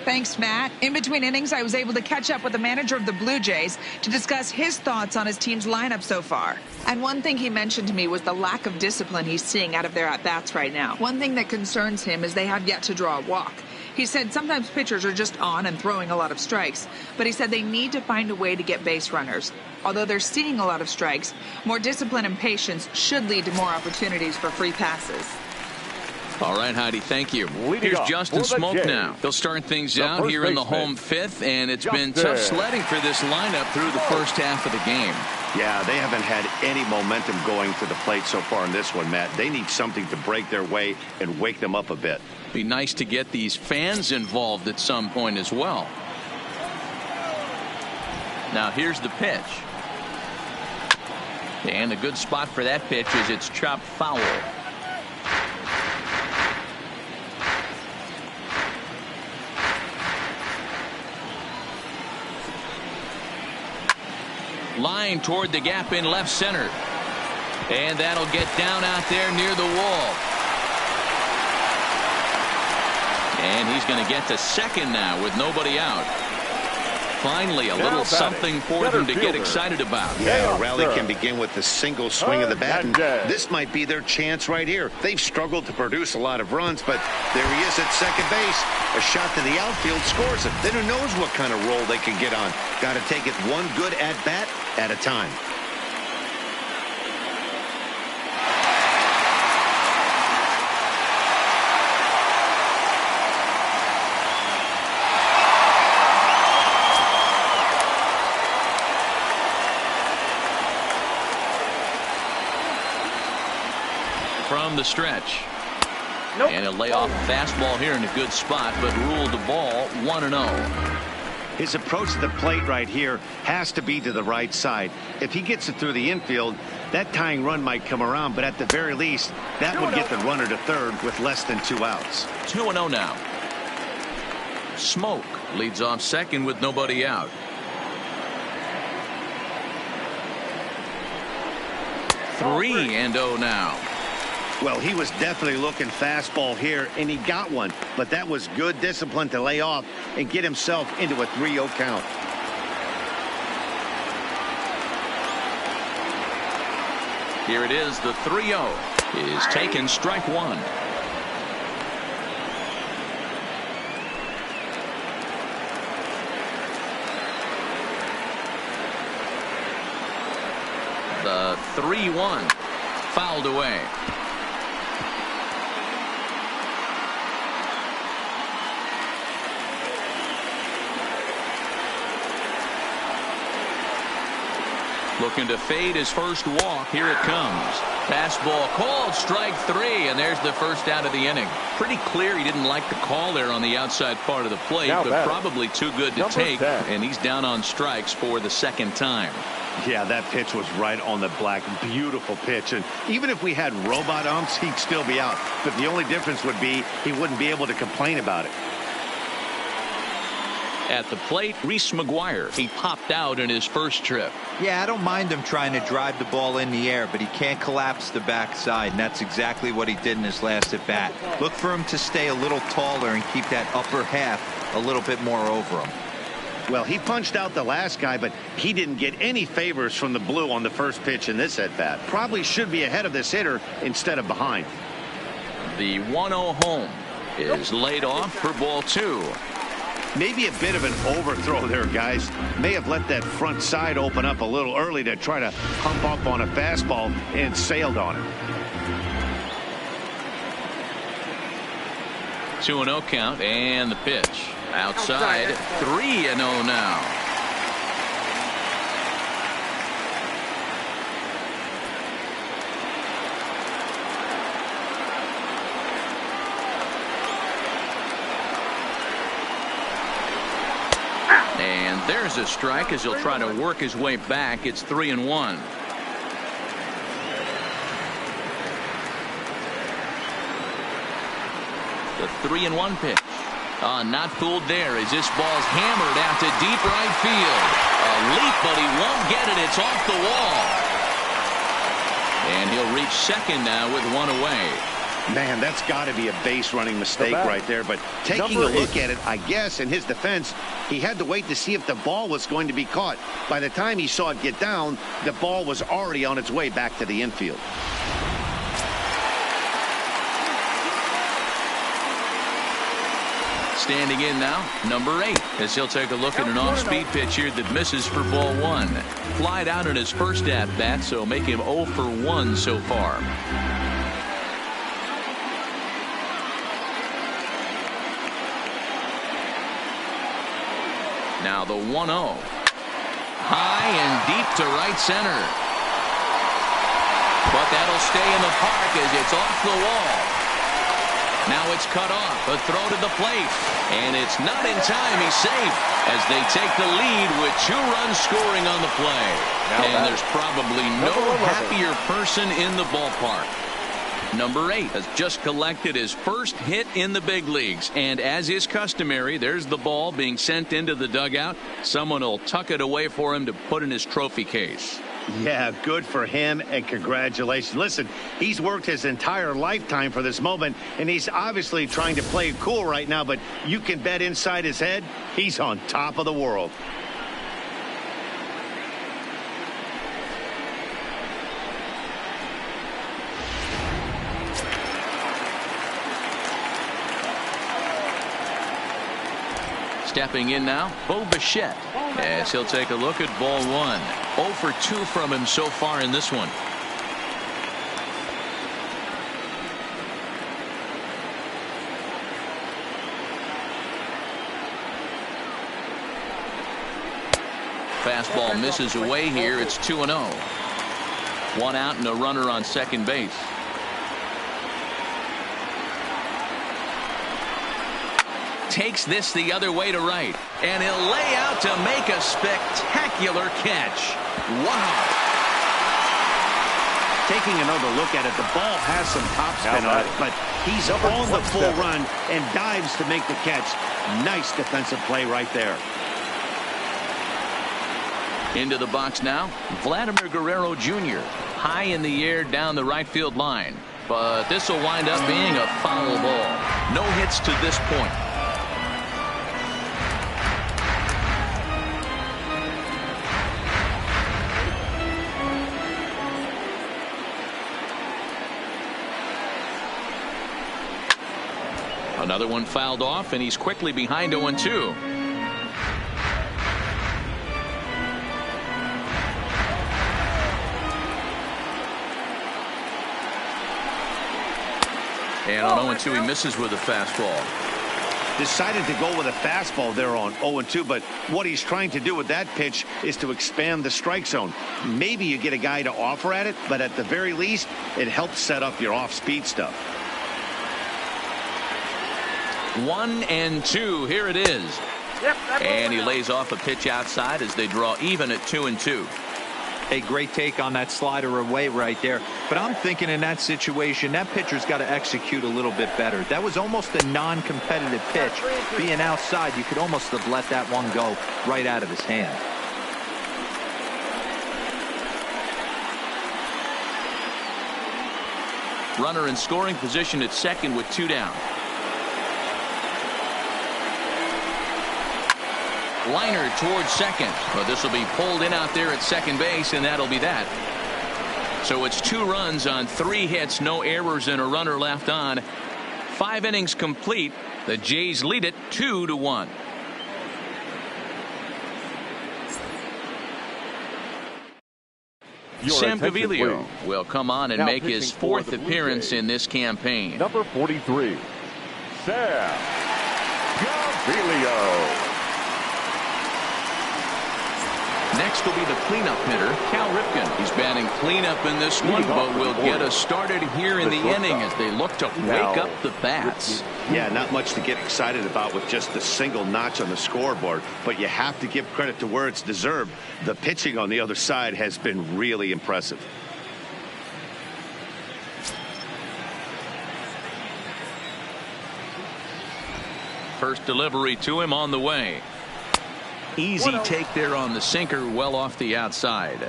Thanks, Matt. In between innings, I was able to catch up with the manager of the Blue Jays to discuss his thoughts on his team's lineup so far. And one thing he mentioned to me was the lack of discipline he's seeing out of their at-bats right now. One thing that concerns him is they have yet to draw a walk. He said sometimes pitchers are just on and throwing a lot of strikes, but he said they need to find a way to get base runners. Although they're seeing a lot of strikes, more discipline and patience should lead to more opportunities for free passes. All right, Heidi, thank you. Here's Justin Smoak now. He'll start things out here in the home 5th, and it's been tough sledding for this lineup through the first half of the game. Yeah, they haven't had any momentum going to the plate so far in this one, Matt. They need something to break their way and wake them up a bit. Be nice to get these fans involved at some point as well. Now here's the pitch. And a good spot for that pitch is it's chopped foul. Line toward the gap in left center. And that'll get down out there near the wall. And he's going to get to second now with nobody out. Finally, a little something for them to get excited about. Yeah, a rally can begin with a single swing of the bat, and this might be their chance right here. They've struggled to produce a lot of runs, but there he is at second base. A shot to the outfield scores it. Then who knows what kind of roll they can get on. Got to take it one good at-bat at a time. From the stretch. Nope. And a layoff fastball here in a good spot, but ruled the ball 1-0. His approach to the plate right here has to be to the right side. If he gets it through the infield, that tying run might come around, but at the very least, that would get the runner to third with less than 2 outs. 2-0 now. Smoak leads off second with nobody out. Three and 0 now. Well, he was definitely looking fastball here, and he got one. But that was good discipline to lay off and get himself into a 3-0 count. Here it is. The 3-0 is taken, strike one. The 3-1 fouled away. Looking to fade his first walk. Here it comes. Fastball called, strike 3, and there's the first out of the inning. Pretty clear he didn't like the call there on the outside part of the plate, but probably too good to take, and he's down on strikes for the second time. Yeah, that pitch was right on the black. Beautiful pitch. And even if we had robot umps, he'd still be out. But the only difference would be he wouldn't be able to complain about it. At the plate, Reese McGuire. He popped out in his first trip. Yeah, I don't mind him trying to drive the ball in the air, but he can't collapse the backside, and that's exactly what he did in his last at bat. Look for him to stay a little taller and keep that upper half a little bit more over him. Well, he punched out the last guy, but he didn't get any favors from the blue on the first pitch in this at bat. Probably should be ahead of this hitter instead of behind. The 1-0 home is laid off for ball 2. Maybe a bit of an overthrow there, guys. May have let that front side open up a little early to try to pump up on a fastball and sailed on it. 2-0 count, and the pitch. Outside, 3-0 now. And there's a strike as he'll try to work his way back. It's 3-1. The 3-1 pitch. Not fooled there as this ball's hammered out to deep right field. A leap, but he won't get it. It's off the wall. And he'll reach second now with one away. Man, that's got to be a base running mistake right there. But taking a look at it, I guess in his defense, he had to wait to see if the ball was going to be caught. By the time he saw it get down, the ball was already on its way back to the infield. Standing in now, number 8, as he'll take a look at an off-speed pitch here that misses for ball 1. Flied out in his first at-bat, so make him 0 for 1 so far. Now the 1-0. High and deep to right center. But that'll stay in the park as it's off the wall. Now it's cut off. A throw to the plate. And it's not in time. He's safe as they take the lead with 2 runs scoring on the play. And there's probably no happier person in the ballpark. Number 8 has just collected his first hit in the big leagues. And as is customary, there's the ball being sent into the dugout. Someone will tuck it away for him to put in his trophy case. Yeah, good for him, and congratulations. Listen, he's worked his entire lifetime for this moment, and he's obviously trying to play it cool right now, but you can bet inside his head, he's on top of the world. Stepping in now, Bo Bichette, as he'll take a look at ball 1. 0 for 2 from him so far in this one. Fastball misses away here. It's 2-0. 1 out and a runner on second base. Takes this the other way to right, and he'll lay out to make a spectacular catch. Wow. Taking another look at it, the ball has some topspin on it, but he's on the full run and dives to make the catch. Nice defensive play right there. Into the box now, Vladimir Guerrero Jr. High in the air down the right field line, but this will wind up being a foul ball. No hits to this point. Another one fouled off, and he's quickly behind 0-2. And on 0-2, he misses with a fastball. Decided to go with a fastball there on 0-2, but what he's trying to do with that pitch is to expand the strike zone. Maybe you get a guy to offer at it, but at the very least, it helps set up your off-speed stuff. 1-2. Here it is. And he lays off a pitch outside as they draw even at 2-2. A great take on that slider away right there. But I'm thinking in that situation, that pitcher's got to execute a little bit better. That was almost a non-competitive pitch. Being outside, you could almost have let that one go right out of his hand. Runner in scoring position at second with 2 down. Liner towards second. Well, this will be pulled in out there at second base, and that'll be that. So it's 2 runs on 3 hits, no errors, and a runner left on. 5 innings complete. The Jays lead it 2-1. Sam Gaviglio will come on and make his 4th appearance in this campaign. Number 43. Sam Gaviglio. Next will be the cleanup hitter, Cal Ripken. He's batting cleanup in this one, but will get us started here in the inning as they look to wake up the bats. Yeah, not much to get excited about with just a single notch on the scoreboard, but you have to give credit to where it's deserved. The pitching on the other side has been really impressive. First delivery to him on the way. Easy take there on the sinker, well off the outside.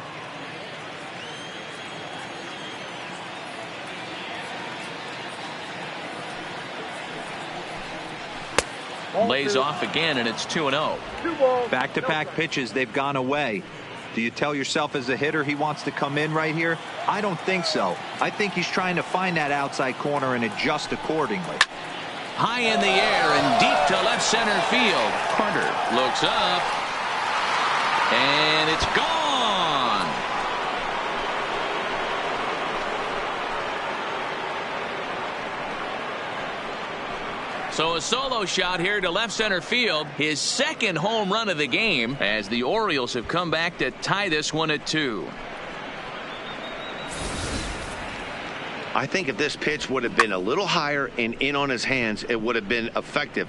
Lays off again, and it's 2-0. Back-to-back pitches, they've gone away. Do you tell yourself as a hitter he wants to come in right here? I don't think so. I think he's trying to find that outside corner and adjust accordingly. High in the air and deep to left center field. Carter looks up, and it's gone. So a solo shot here to left center field, his second home run of the game, as the Orioles have come back to tie this one at 2. I think if this pitch would have been a little higher and in on his hands, it would have been effective.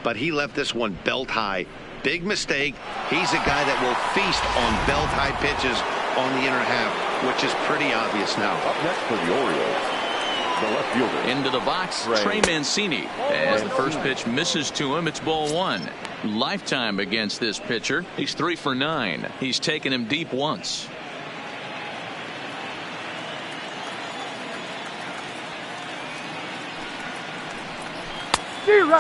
But he left this one belt high. Big mistake. He's a guy that will feast on belt high pitches on the inner half, which is pretty obvious now. Up next for the Orioles, the left fielder. Into the box, Trey Mancini. As the first pitch misses to him, it's ball 1. Lifetime against this pitcher. He's 3 for 9. He's taken him deep once.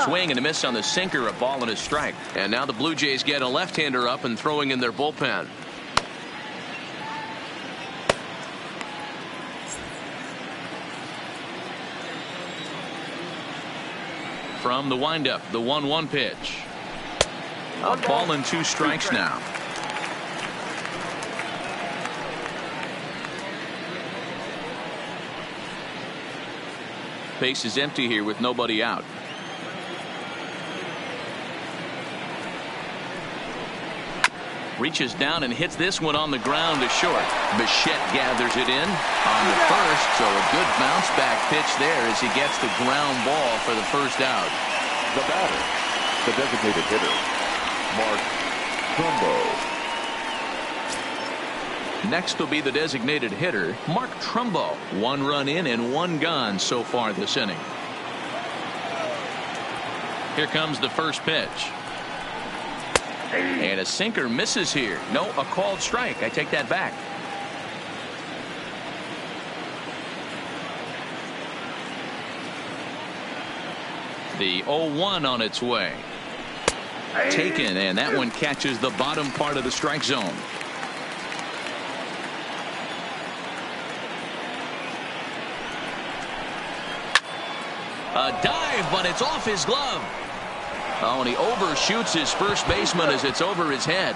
Swing and a miss on the sinker, a ball and a strike. And now the Blue Jays get a left-hander up and throwing in their bullpen. From the windup, the 1-1 pitch. A ball and 2 strikes now. Base is empty here with nobody out. Reaches down and hits this one on the ground to short. Bichette gathers it in on the first, so a good bounce back pitch there as he gets the ground ball for the first out. The batter, the designated hitter, Mark Trumbo. Next will be the designated hitter, Mark Trumbo. 1 run in and 1 gone so far this inning. Here comes the first pitch. And a sinker misses here. No, a called strike. I take that back. The 0-1 on its way. Taken, and that one catches the bottom part of the strike zone. A dive, but it's off his glove. Oh, and he overshoots his first baseman as it's over his head.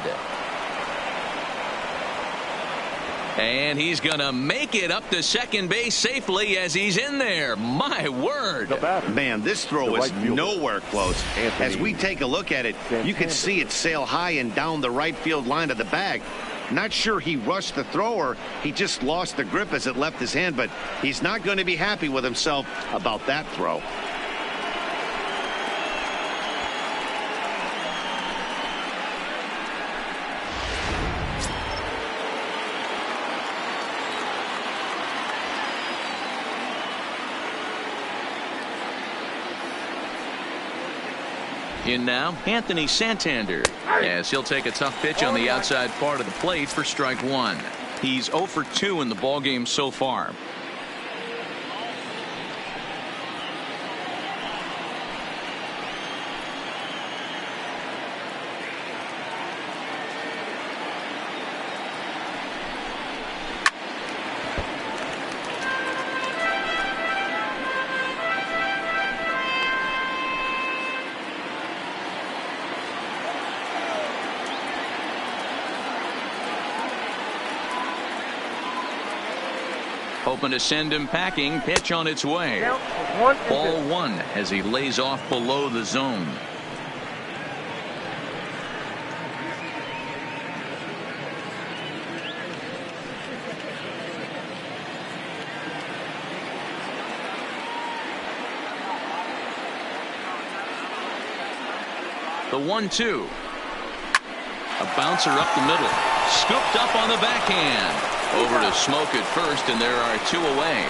And he's going to make it up to second base safely as he's in there. My word. Man, this throw is nowhere close. As we take a look at it, you can see it sail high and down the right field line of the bag. Not sure he rushed the thrower. He just lost the grip as it left his hand, but he's not going to be happy with himself about that throw. In now, Anthony Santander, as he'll take a tough pitch on the outside part of the plate for strike 1. He's 0 for 2 in the ballgame so far. Hoping to send him packing. Pitch on its way. Ball 1 as he lays off below the zone. The 1-2. A bouncer up the middle. Scooped up on the backhand. Over to Smoke at first, and there are 2 away.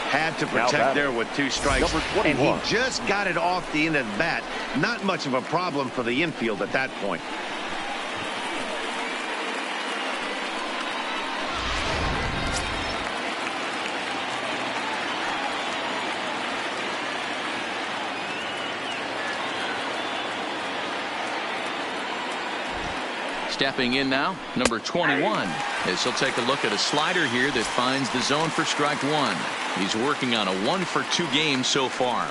Had to protect there with 2 strikes, and he just got it off the end of the bat. Not much of a problem for the infield at that point. Stepping in now, number 21, as he'll take a look at a slider here that finds the zone for strike 1. He's working on a 1-for-2 game so far.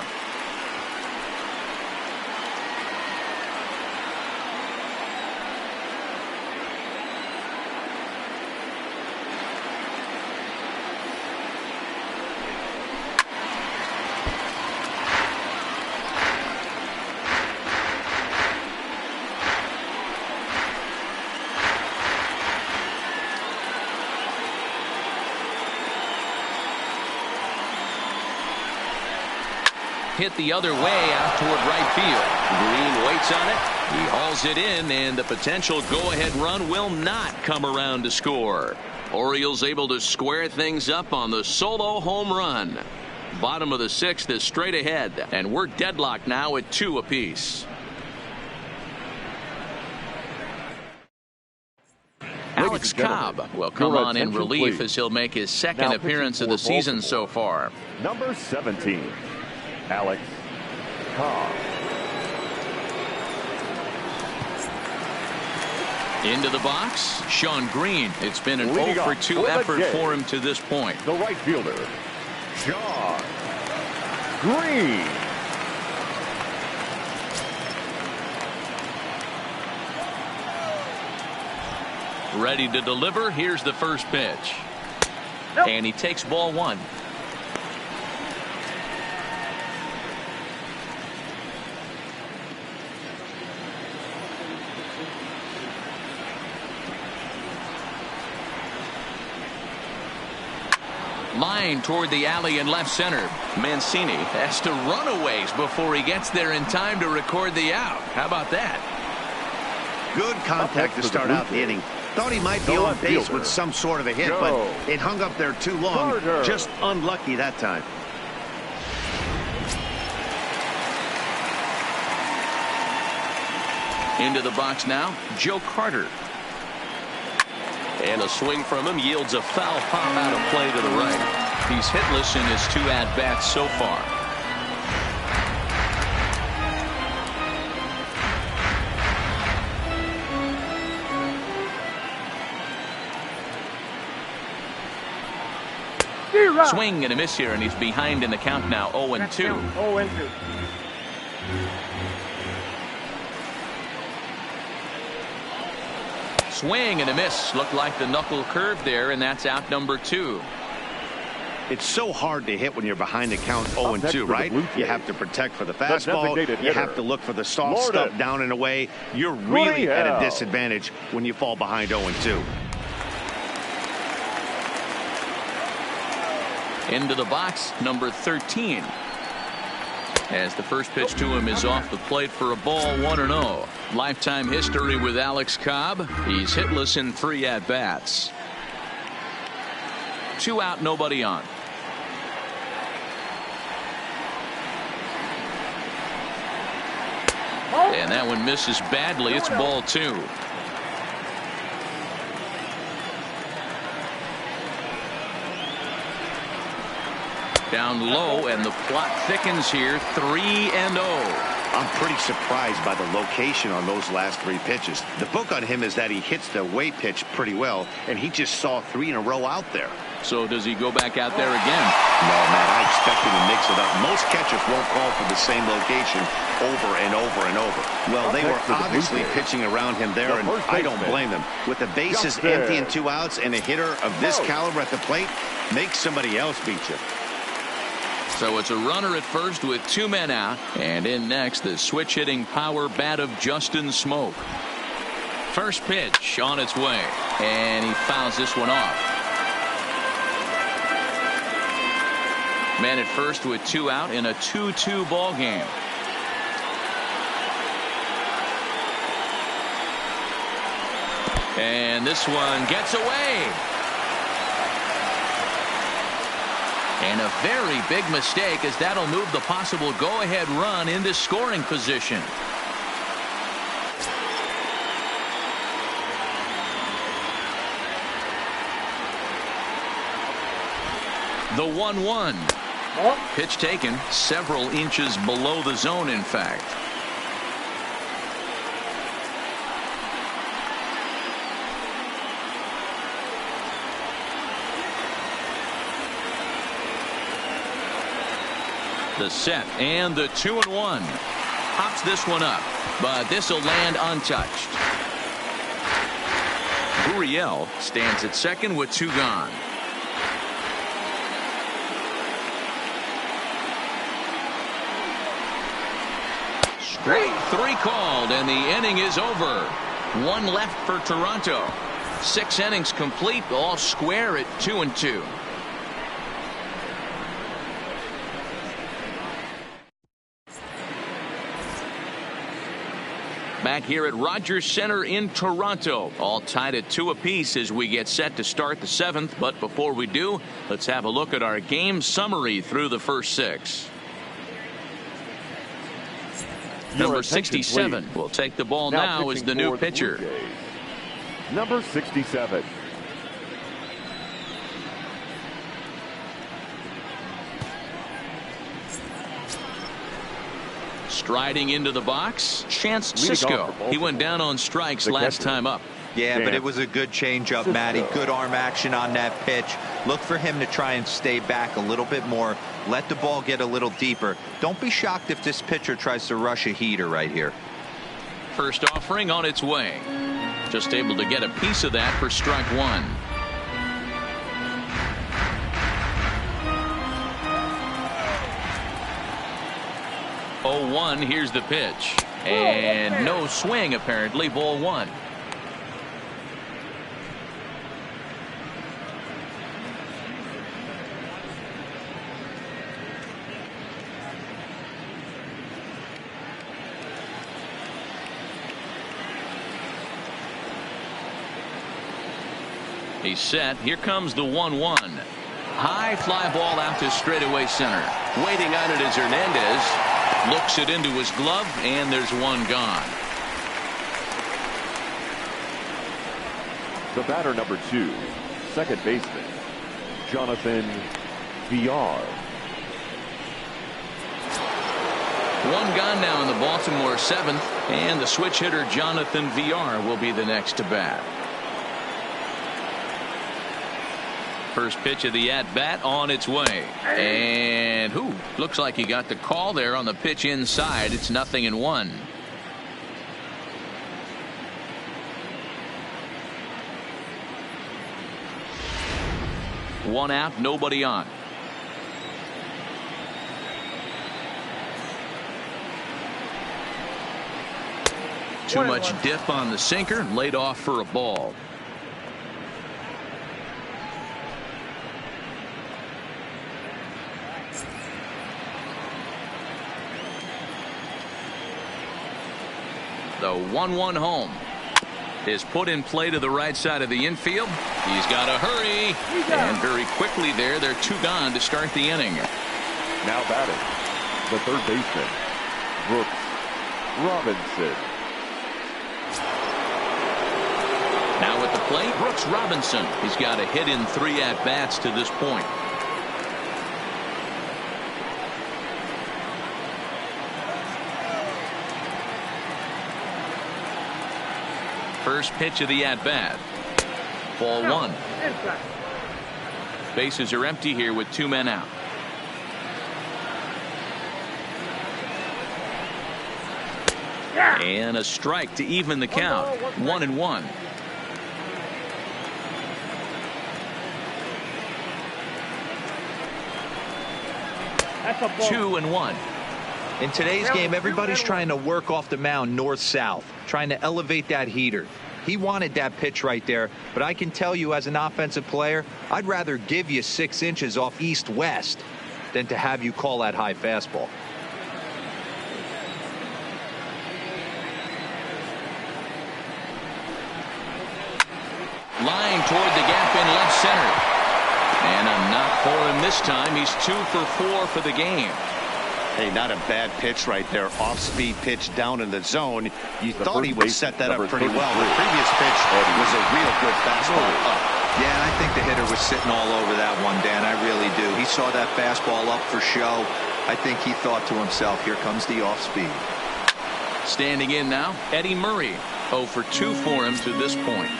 Hit the other way out toward right field. Green waits on it. He hauls it in, and the potential go-ahead run will not come around to score. Orioles able to square things up on the solo home run. Bottom of the 6th is straight ahead, and we're deadlocked now at 2 apiece. Alex Cobb will come on in relief as he'll make his second appearance of the season so far. Number 17. Alex Cobb. Into the box, Sean Green. It's been an 0-for-2 effort for him to this point. The right fielder, Sean Green. Ready to deliver. Here's the first pitch. And he takes ball 1. Line toward the alley in left center. Mancini has to run a ways before he gets there in time to record the out. How about that? Good contact to start out the inning. Thought he might be on base with some sort of a hit, but it hung up there too long. Just unlucky that time. Into the box now, Joe Carter. And a swing from him yields a foul pop out of play to the right. He's hitless in his 2 at-bats so far. Swing and a miss here, and he's behind in the count now, 0-2. 0-2. Swing and a miss. Looked like the knuckle curve there, and that's out number 2. It's so hard to hit when you're behind the count 0-2, right? You have to protect for the fastball. You have to look for the soft stuff down and away. You're really at a disadvantage when you fall behind 0-2. Into the box, number 13. As the first pitch to him is off the plate for a ball, 1-0. Lifetime history with Alex Cobb. He's hitless in 3 at-bats. 2 out, nobody on. And that one misses badly. It's ball 2. Down low, and the plot thickens here. 3-0. I'm pretty surprised by the location on those last 3 pitches. The book on him is that he hits the away pitch pretty well, and he just saw 3 in a row out there. So does he go back out there again? No, man, I expect him to mix it up. Most catchers won't call for the same location over and over and over. Well, they were obviously pitching around him there, and I don't blame them. With the bases empty and 2 outs, and a hitter of this caliber at the plate, make somebody else beat you. So it's a runner at first with 2 men out, and in next the switch hitting power bat of Justin Smoak. First pitch on its way, and he fouls this one off. Man at first with 2 out in a 2-2 ball game. And this one gets away. And a very big mistake, as that'll move the possible go-ahead run into scoring position. The 1-1. Pitch taken several inches below the zone, in fact. The set and the 2-1. Pops this one up, but this will land untouched. Orioles stands at second with 2 gone. Straight 3 called, and the inning is over. 1 left for Toronto. 6 innings complete, all square at 2-2. Back here at Rogers Center in Toronto, all tied at 2 apiece as we get set to start the 7th. But before we do, let's have a look at our game summary through the first 6. Number 67 will take the ball now as the new pitcher. Number 67. Striding into the box, Chance Sisco. He went down on strikes last time up. Yeah, but it was a good changeup, Matty. Good arm action on that pitch. Look for him to try and stay back a little bit more. Let the ball get a little deeper. Don't be shocked if this pitcher tries to rush a heater right here. First offering on its way. Just able to get a piece of that for strike 1. Oh, 1. Here's the pitch. And no swing, apparently. Ball 1. He's set. Here comes the 1-1. High fly ball out to straightaway center. Waiting on it is Hernandez. Looks it into his glove, and there's 1 gone. The batter, number 2, second baseman, Jonathan Villar. 1 gone now in the Baltimore 7th, and the switch hitter Jonathan Villar will be the next to bat. First pitch of the at-bat on its way. And looks like he got the call there on the pitch inside. It's 0-1. One out, nobody on. Too much dip on the sinker, laid off for a ball. The 1-1 home is put in play to the right side of the infield. He's got to hurry. And very quickly there, they're 2 gone to start the inning. Now batting, the third baseman, Brooks Robinson. Now at the plate, Brooks Robinson. He's got a hit in 3 at-bats to this point. First pitch of the at-bat. Ball 1. Bases are empty here with 2 men out. And a strike to even the count. 1-1. That's a ball. 2-1. In today's game, everybody's trying to work off the mound north-south, trying to elevate that heater. He wanted that pitch right there, but I can tell you as an offensive player, I'd rather give you 6 inches off east-west than to have you call that high fastball. Line toward the gap in left center. And a knock for him this time. He's 2 for 4 for the game. Hey, not a bad pitch right there. Off-speed pitch down in the zone. You thought he would set that up pretty well. The previous pitch was a real good fastball up. Yeah, I think the hitter was sitting all over that one, Dan. I really do. He saw that fastball up for show. I think he thought to himself, here comes the off-speed. Standing in now, Eddie Murray. 0 for 2 for him to this point.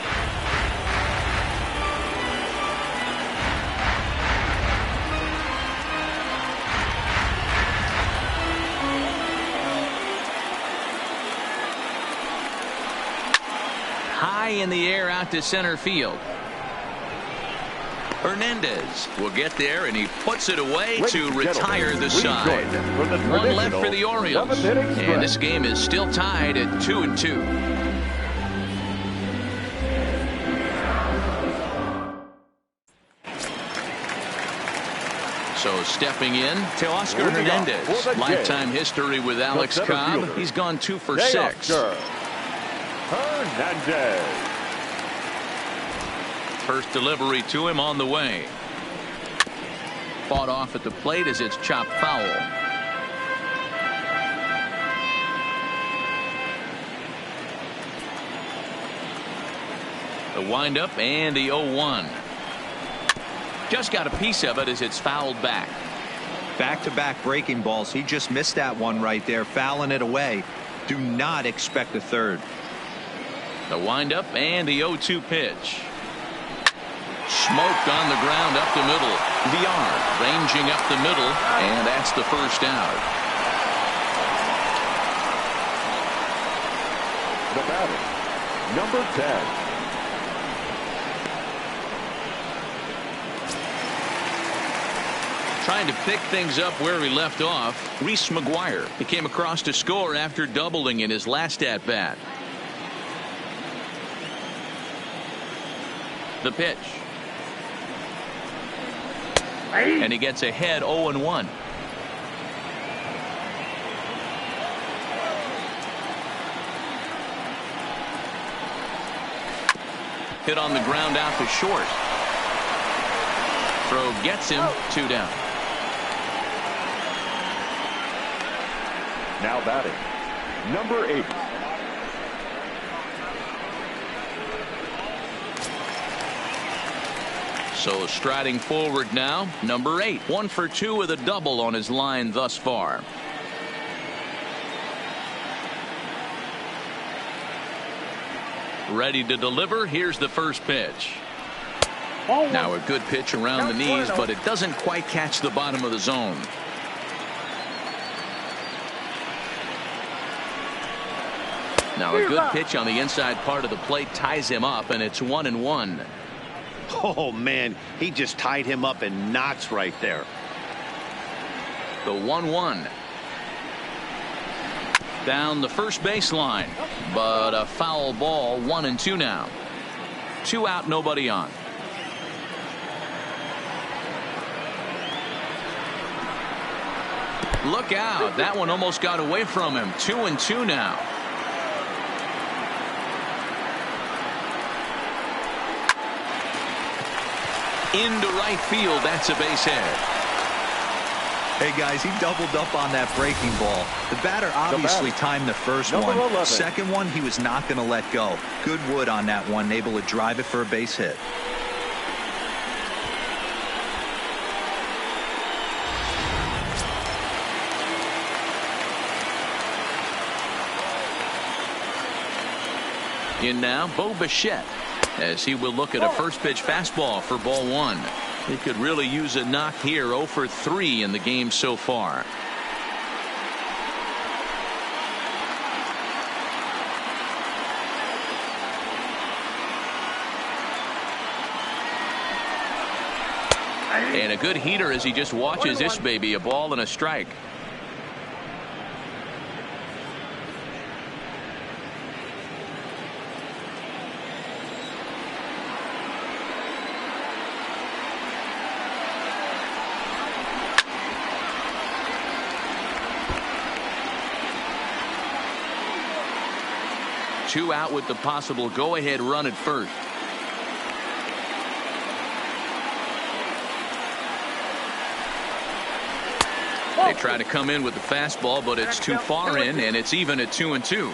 High in the air out to center field. Hernandez will get there, and he puts it away to retire the side. 1 left for the Orioles, and this game is still tied at 2-2. So stepping in, Teoscar Hernandez. Lifetime history with Alex Cobb. He's gone 2 for 6. Hernandez. First delivery to him on the way. Fought off at the plate as it's chopped foul. The windup and the 0-1. Just got a piece of it as it's fouled back. Back-to-back breaking balls. He just missed that one right there, fouling it away. Do not expect a third. The windup and the 0-2 pitch. Smoked on the ground up the middle. VR ranging up the middle, and that's the first out. The batter, number 10. Trying to pick things up where he left off, Reese McGuire. He came across to score after doubling in his last at-bat. The pitch. And he gets ahead 0-1. Hit on the ground out to short. Throw gets him 2 down. Now batting, number 8. So striding forward now, number 8. 1 for 2 with a double on his line thus far. Ready to deliver. Here's the first pitch. Now a good pitch around the knees, but it doesn't quite catch the bottom of the zone. Now a good pitch on the inside part of the plate ties him up, and it's 1-1. Oh, man, he just tied him up in knots right there. The 1-1. Down the first baseline, but a foul ball. 1-2 now. 2 out, nobody on. Look out. That one almost got away from him. 2-2 now. Into right field. That's a base hit. Hey guys, he doubled up on that breaking ball. The batter obviously timed the first one. 11. Second one, he was not going to let go. Good wood on that one, able to drive it for a base hit. In now, Bo Bichette, as he will look at a first pitch fastball for ball 1. He could really use a knock here. 0 for 3 in the game so far. And a good heater as he just watches this baby. A ball and a strike. Two out with the possible go-ahead run at first. They try to come in with the fastball, but it's too far in, and it's even at 2-2.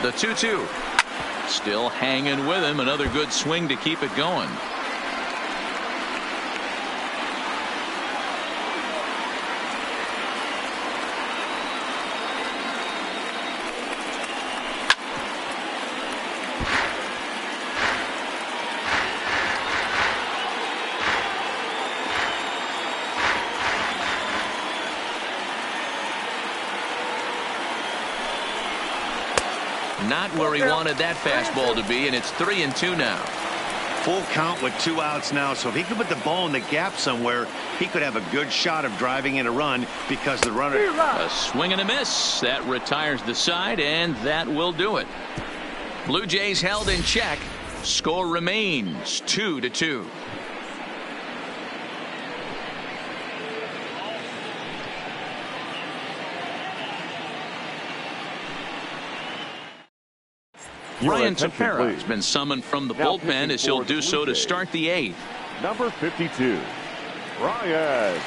The 2-2. Still hanging with him. Another good swing to keep it going. Not where he wanted that fastball to be, and it's 3-2 now. Full count with 2 outs now, so if he could put the ball in the gap somewhere, he could have a good shot of driving in a run because the runner. A swing and a miss. That retires the side, and that will do it. Blue Jays held in check. Score remains 2-2. Ryan Tepera has been summoned from the bullpen as he'll do so to start the 8th. Number 52, Ryan.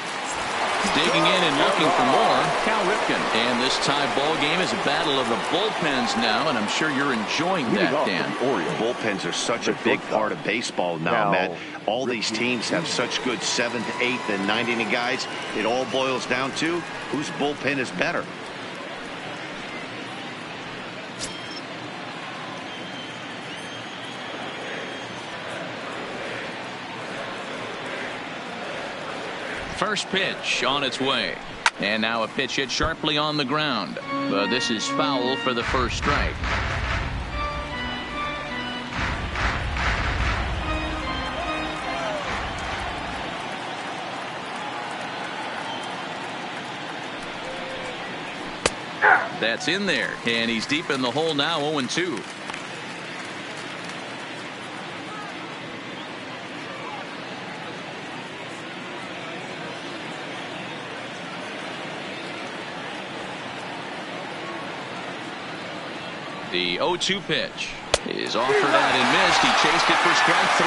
Digging in and looking for more, Cal Ripken. And this tie ball game is a battle of the bullpens now, and I'm sure you're enjoying that, Dan. Bullpens are such a big part of baseball now, Matt. All these teams have such good 7th, 8th, and 9th inning guys. It all boils down to whose bullpen is better. First pitch on its way. And now a pitch hit sharply on the ground. But this is foul for the first strike. That's in there. And he's deep in the hole now, 0-2. The 0-2 pitch is offered out and missed. He chased it for strike 3.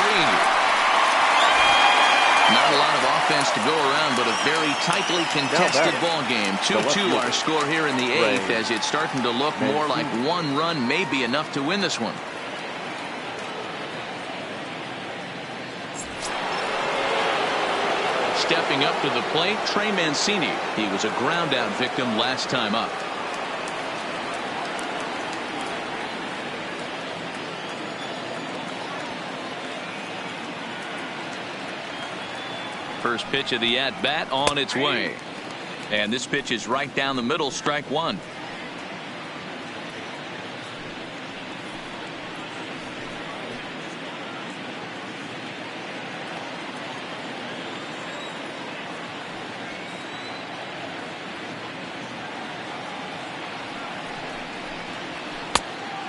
Not a lot of offense to go around, but a very tightly contested ball game. 2-2 our score here in the 8th, as it's starting to look more like one run may be enough to win this one. Stepping up to the plate, Trey Mancini. He was a ground out victim last time up. First pitch of the at-bat on its way. And this pitch is right down the middle, strike 1.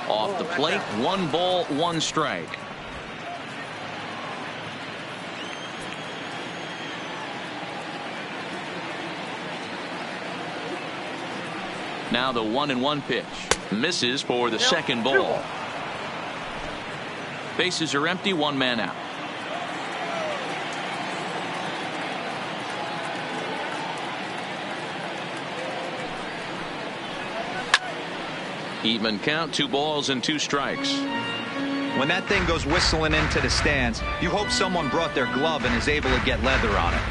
Off the plate, 1 ball, 1 strike. Now the 1-1 pitch misses for the second ball. Bases are empty, 1 man out. Even count, 2 balls and 2 strikes. When that thing goes whistling into the stands, you hope someone brought their glove and is able to get leather on it.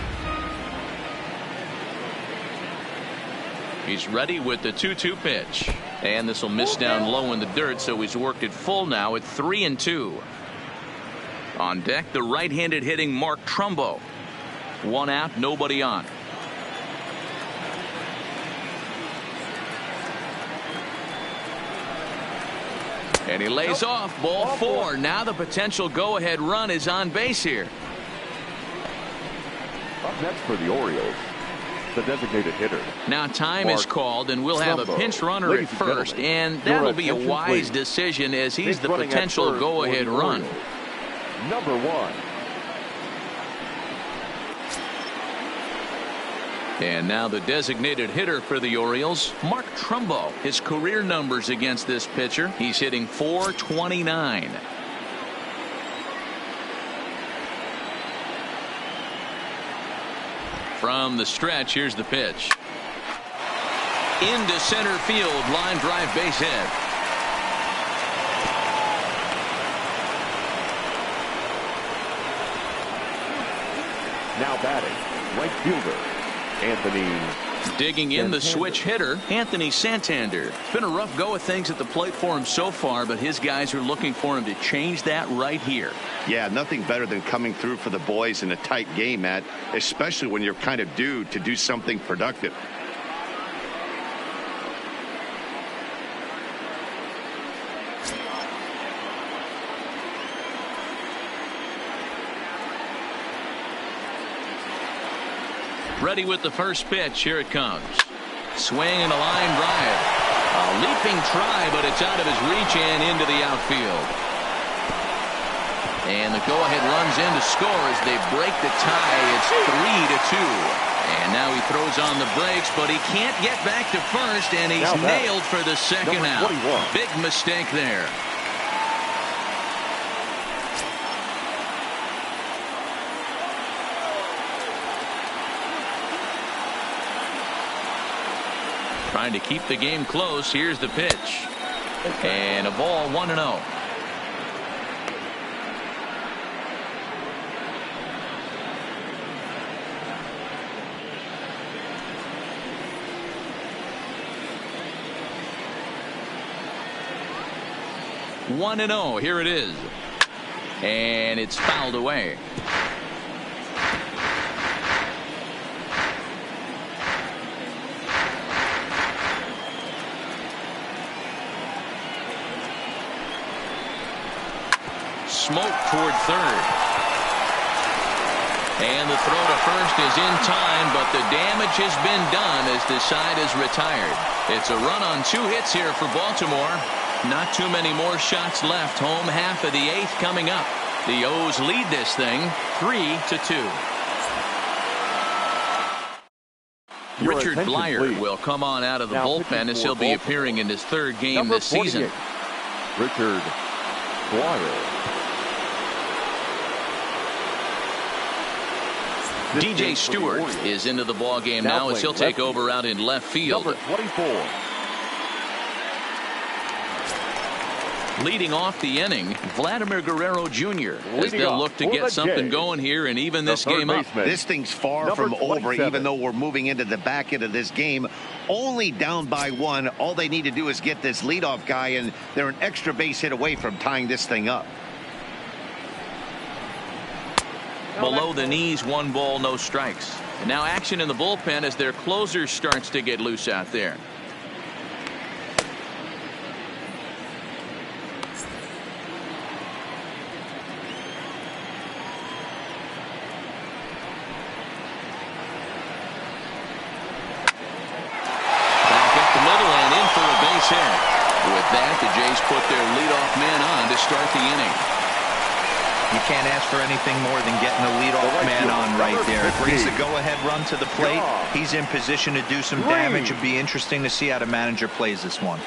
He's ready with the 2-2 pitch. And this will miss down low in the dirt, so he's worked it full now at 3-2. On deck, the right-handed hitting Mark Trumbo. 1 out, nobody on. And he lays off, ball 4. Now the potential go-ahead run is on base here. Up next for the Orioles, the designated hitter. Now time is called, and we'll have a pinch runner at first, and that'll be a wise decision as he's the potential go-ahead run. Number 1. And now the designated hitter for the Orioles, Mark Trumbo. His career numbers against this pitcher, he's hitting .429. From the stretch, here's the pitch. Into center field, line drive base hit. Now batting, right fielder, Anthony. Digging in the switch hitter, Anthony Santander. It's been a rough go of things at the plate for him so far, but his guys are looking for him to change that right here. Yeah, nothing better than coming through for the boys in a tight game, Matt, especially when you're kind of due to do something productive. Ready with the first pitch. Here it comes. Swing and a line drive. A leaping try, but it's out of his reach and into the outfield. And the go-ahead runs in to score as they break the tie. It's 3-2. And now he throws on the brakes, but he can't get back to first, and he's nailed for the second out. Big mistake there. Trying to keep the game close. Here's the pitch. And a ball, 1-0. Here it is. And it's fouled away. Smoke toward third. And the throw to first is in time, but the damage has been done as the side is retired. It's a run on 2 hits here for Baltimore. Not too many more shots left. Home half of the 8th coming up. The O's lead this thing 3-2. Richard Blyer will come on out of the bullpen as he'll be appearing in his 3rd game this season. Richard Blyer. DJ Stewart is into the ball game now as he'll take over out in left field. Number 24. Leading off the inning, Vladimir Guerrero Jr. as they'll look to get something going here and even this game up. This thing's far from over, even though we're moving into the back end of this game. Only down by 1. All they need to do is get this leadoff guy, and they're an extra base hit away from tying this thing up. Below the knees, 1 ball, no strikes. And now action in the bullpen as their closer starts to get loose out there. Back up the middle and in for a base hit. With that, the Jays put their leadoff man on to start the inning. You can't ask for anything more than getting a leadoff man on right there. It brings the go-ahead run to the plate. He's in position to do some damage. It'd be interesting to see how the manager plays this one.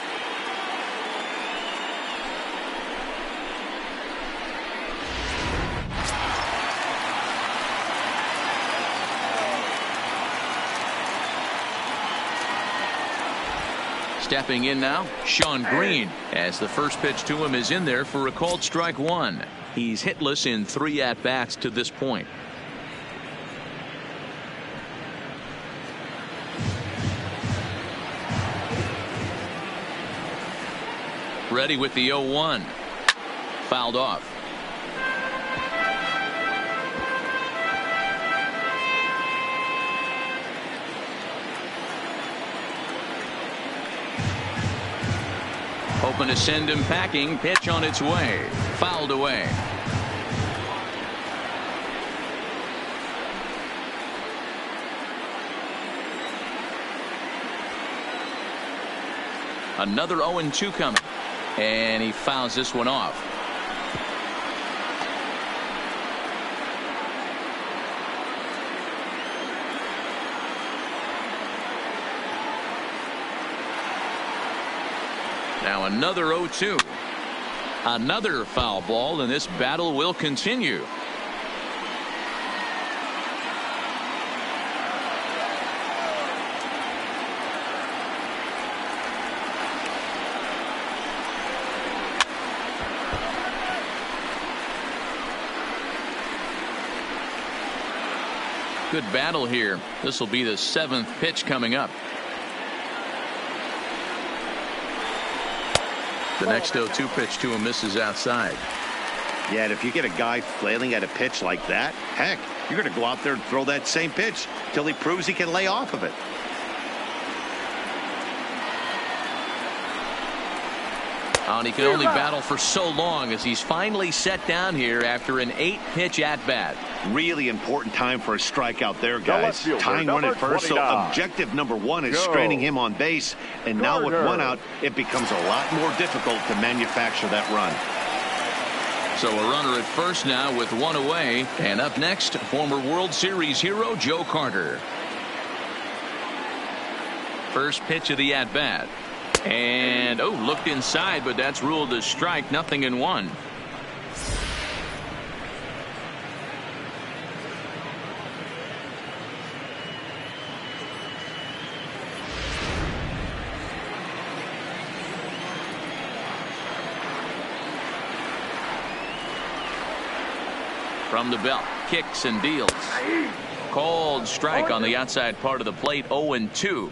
Stepping in now, Sean Green, as the first pitch to him is in there for a called strike 1. He's hitless in 3 at-bats to this point. Ready with the 0-1. Fouled off. Hoping to send him packing. Pitch on its way. Fouled away. Another 0-2 coming. And he fouls this one off. Now another 0-2. Another foul ball, and this battle will continue. Good battle here. This will be the 7th pitch coming up. The next 0-2 pitch to him misses outside. Yeah, and if you get a guy flailing at a pitch like that, heck, you're going to go out there and throw that same pitch till he proves he can lay off of it. And he can only battle for so long as he's finally set down here after an 8-pitch at-bat. Really important time for a strikeout there, guys. Tying run at first, so objective number 1 is straining him on base. And now with 1 out, it becomes a lot more difficult to manufacture that run. So a runner at first now with 1 away. And up next, former World Series hero Joe Carter. First pitch of the at-bat. And, looked inside, but that's ruled a strike. Nothing in 1. From the belt, kicks and deals. Called strike on the outside part of the plate. 0-2.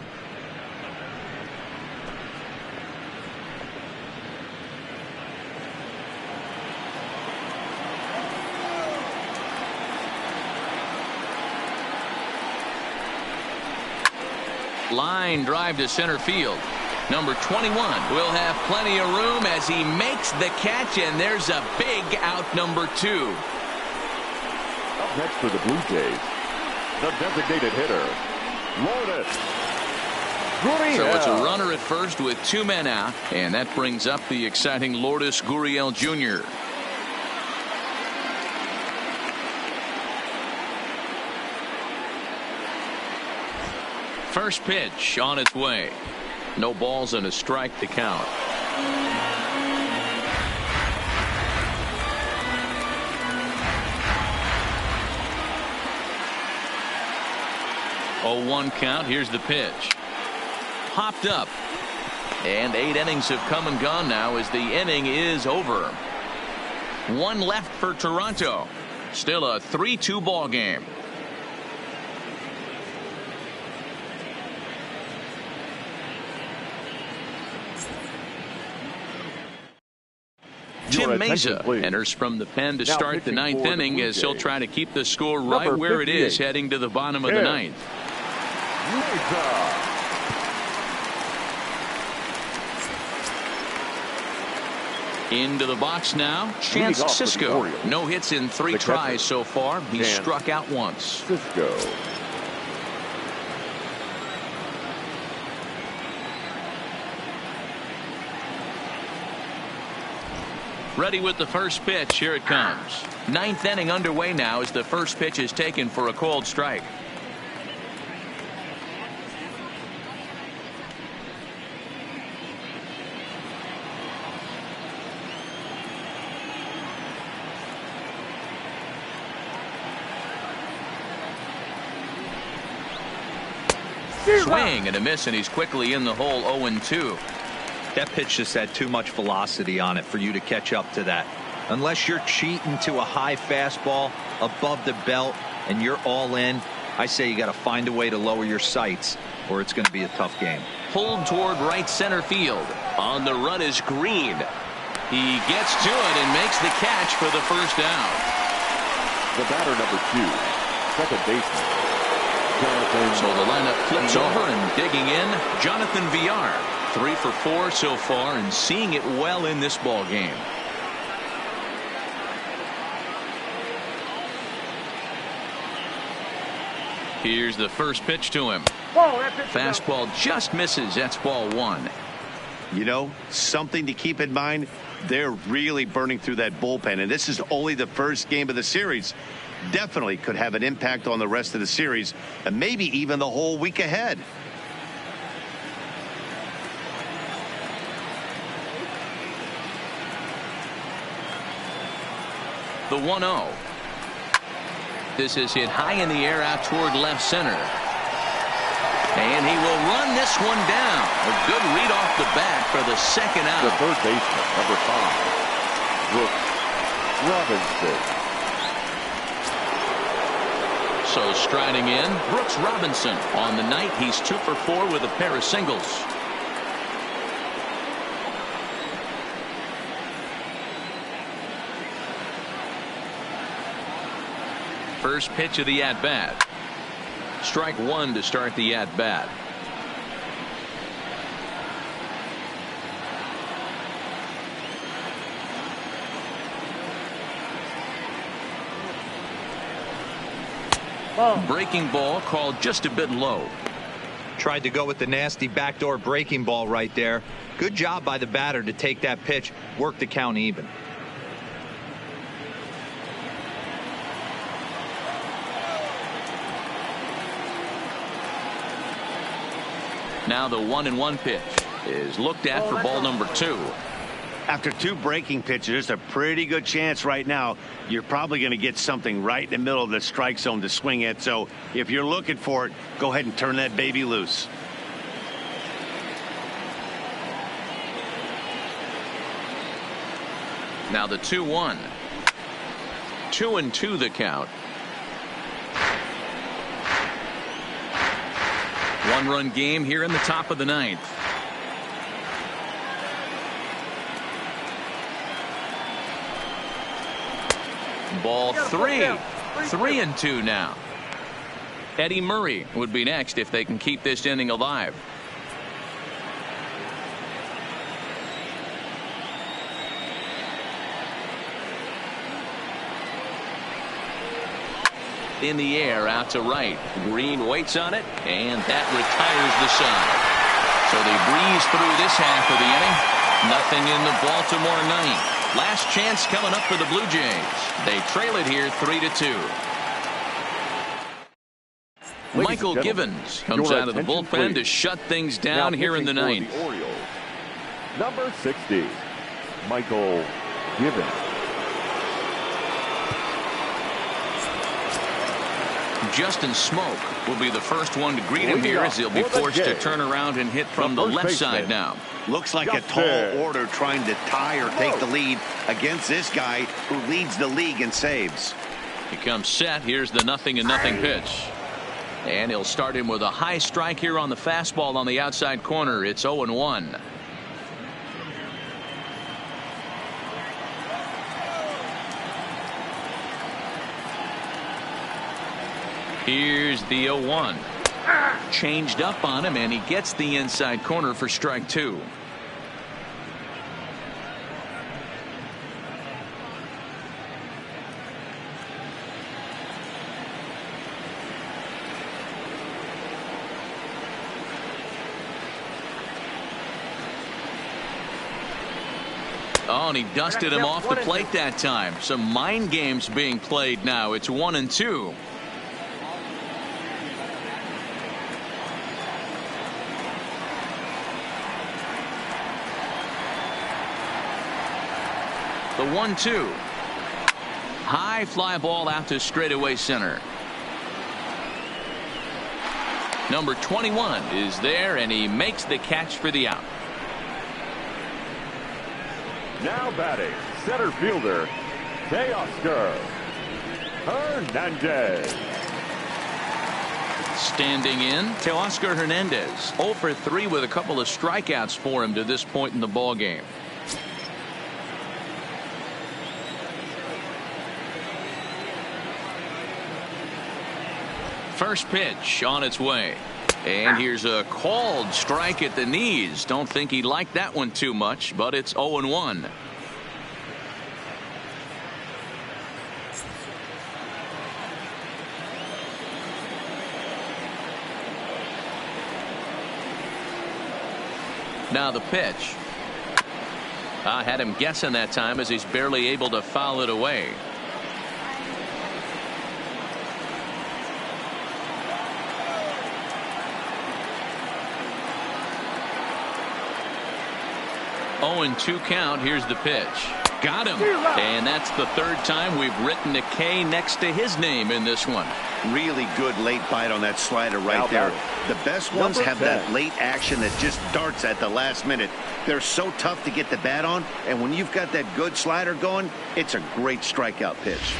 Line drive to center field. Number 21 will have plenty of room as he makes the catch, and there's a big out, number 2. Up next for the Blue Jays, the designated hitter, Lourdes Gurriel. So it's a runner at first with 2 men out, and that brings up the exciting Lourdes Gurriel Jr. First pitch on its way. No balls and a strike to count. Oh, 1 count. Here's the pitch. Popped up. And 8 innings have come and gone now as the inning is over. 1 left for Toronto. Still a 3-2 ball game. Tim Meza enters from the pen to start the 9th inning as he'll try to keep the score right where it is heading to the bottom of the 9th. Into the box now, Chance Cisco. No hits in 3 tries so far. He's struck out once. Cisco. Ready with the first pitch. Here it comes. 9th inning underway now as the first pitch is taken for a called strike. Swing and a miss, and he's quickly in the hole. 0-2. That pitch just had too much velocity on it for you to catch up to that. Unless you're cheating to a high fastball above the belt and you're all in, I say you got to find a way to lower your sights or it's going to be a tough game. pulled toward right center field. On the run is Green. He gets to it and makes the catch for the first out. The batter, number 2, second baseman, Jonathan. So the lineup flips over, and digging in, Jonathan Villar. 3 for 4 so far and seeing it well in this ball game. Here's the first pitch to him. Fastball just misses. That's ball 1. You know, something to keep in mind. They're really burning through that bullpen, and this is only the first game of the series. Definitely could have an impact on the rest of the series and maybe even the whole week ahead. The 1-0. This is hit high in the air out toward left center. And he will run this one down. A good read off the bat for the second out. The third baseman, number 5, Brooks Robinson. So striding in, Brooks Robinson. On the night, he's 2 for 4 with a pair of singles. First pitch of the at-bat. Strike 1 to start the at-bat. Breaking ball called just a bit low. Tried to go with the nasty backdoor breaking ball right there. Good job by the batter to take that pitch, work the count even. Now the 1-1 pitch is looked at for ball number 2. After 2 breaking pitches, there's a pretty good chance right now you're probably going to get something right in the middle of the strike zone to swing at. So if you're looking for it, go ahead and turn that baby loose. Now the 2-1. 2-2 the count. 1-run game here in the top of the 9th. Ball 3. 3-2 now. Eddie Murray would be next if they can keep this inning alive. In the air out to right. Green waits on it, and that retires the side. So they breeze through this half of the inning. Nothing in the Baltimore 9th. Last chance coming up for the Blue Jays. They trail it here 3-2. Michael Givens comes out of the bullpen to shut things down here in the 9th. The Orioles, number 60, Michael Givens. Justin Smoak will be the first one to greet him here as he'll be forced to turn around and hit from the left side now. Looks like a tall order trying to tie or take the lead against this guy who leads the league in saves. He comes set. Here's the 0-0 pitch. And he'll start him with a high strike here on the fastball on the outside corner. It's 0-1. Here's the 0-1. Changed up on him, and he gets the inside corner for strike 2. Oh, and he dusted him off the plate that time. Some mind games being played now. It's 1-2. The 1-2. High fly ball out to straightaway center. Number 21 is there, and he makes the catch for the out. Now batting, center fielder, Teoscar Hernandez. Standing in, Teoscar Hernandez, 0 for 3 with a couple of strikeouts for him to this point in the ball game. First pitch on its way. And here's a called strike at the knees. Don't think he liked that one too much, but it's 0-1. Now the pitch. I had him guessing that time as he's barely able to foul it away. Oh, and 2 count. Here's the pitch. Got him. And that's the 3rd time we've written a K next to his name in this one. Really good late bite on that slider right there. The best ones have that late action that just darts at the last minute. They're so tough to get the bat on, and when you've got that good slider going, it's a great strikeout pitch.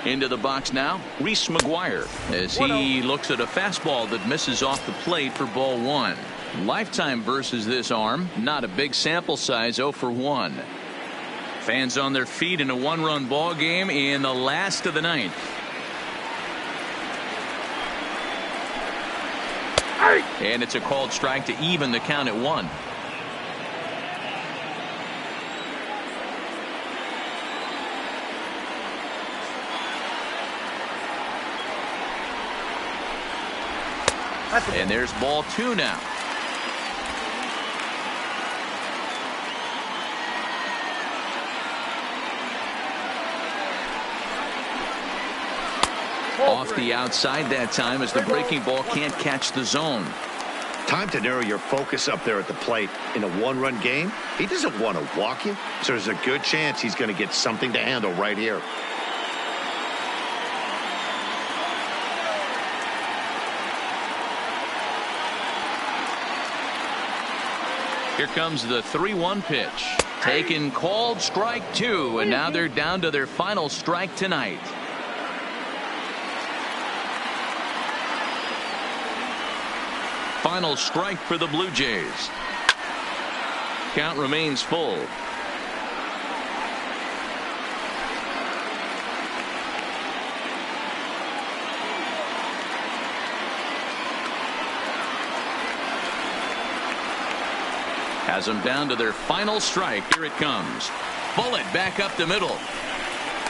Into the box now, Reese McGuire, as he looks at a fastball that misses off the plate for ball 1. Lifetime versus this arm, not a big sample size, 0 for 1. Fans on their feet in a 1-run ball game in the last of the 9th. And it's a called strike to even the count at 1. And there's ball 2 now. Off the outside that time as the breaking ball can't catch the zone. Time to narrow your focus up there at the plate. In a 1-run game, he doesn't want to walk you, so there's a good chance he's going to get something to handle right here. Here comes the 3-1 pitch. Taken, called, strike 2, and now they're down to their final strike tonight. Final strike for the Blue Jays. Count remains full. Has them down to their final strike. Here it comes. Bullet back up the middle.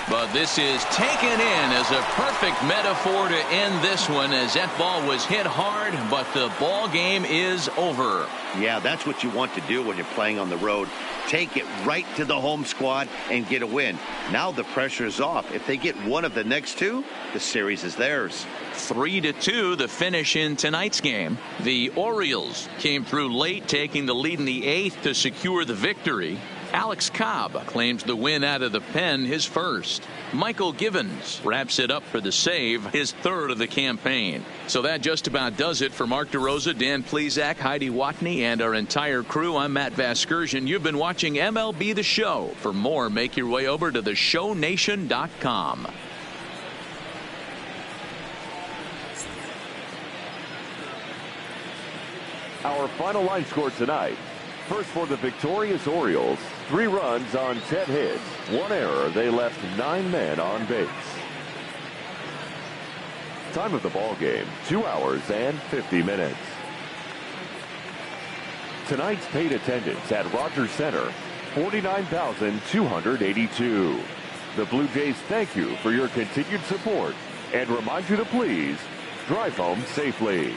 But this is taken in as a perfect metaphor to end this one, as that ball was hit hard, but the ball game is over. Yeah, that's what you want to do when you're playing on the road. Take it right to the home squad and get a win. Now the pressure is off. If they get one of the next 2, the series is theirs. 3-2 the finish in tonight's game. The Orioles came through late, taking the lead in the 8th to secure the victory. Alex Cobb claims the win out of the pen, his first. Michael Givens wraps it up for the save, his 3rd of the campaign. So that just about does it for Mark DeRosa, Dan Plesac, Heidi Watney, and our entire crew. I'm Matt Vasgersian. You've been watching MLB The Show. For more, make your way over to theshownation.com. Our final line score tonight. First for the victorious Orioles, 3 runs on 10 hits, 1 error. They left 9 men on base. Time of the ball game, 2 hours and 50 minutes. Tonight's paid attendance at Rogers Center, 49,282. The Blue Jays thank you for your continued support and remind you to please drive home safely.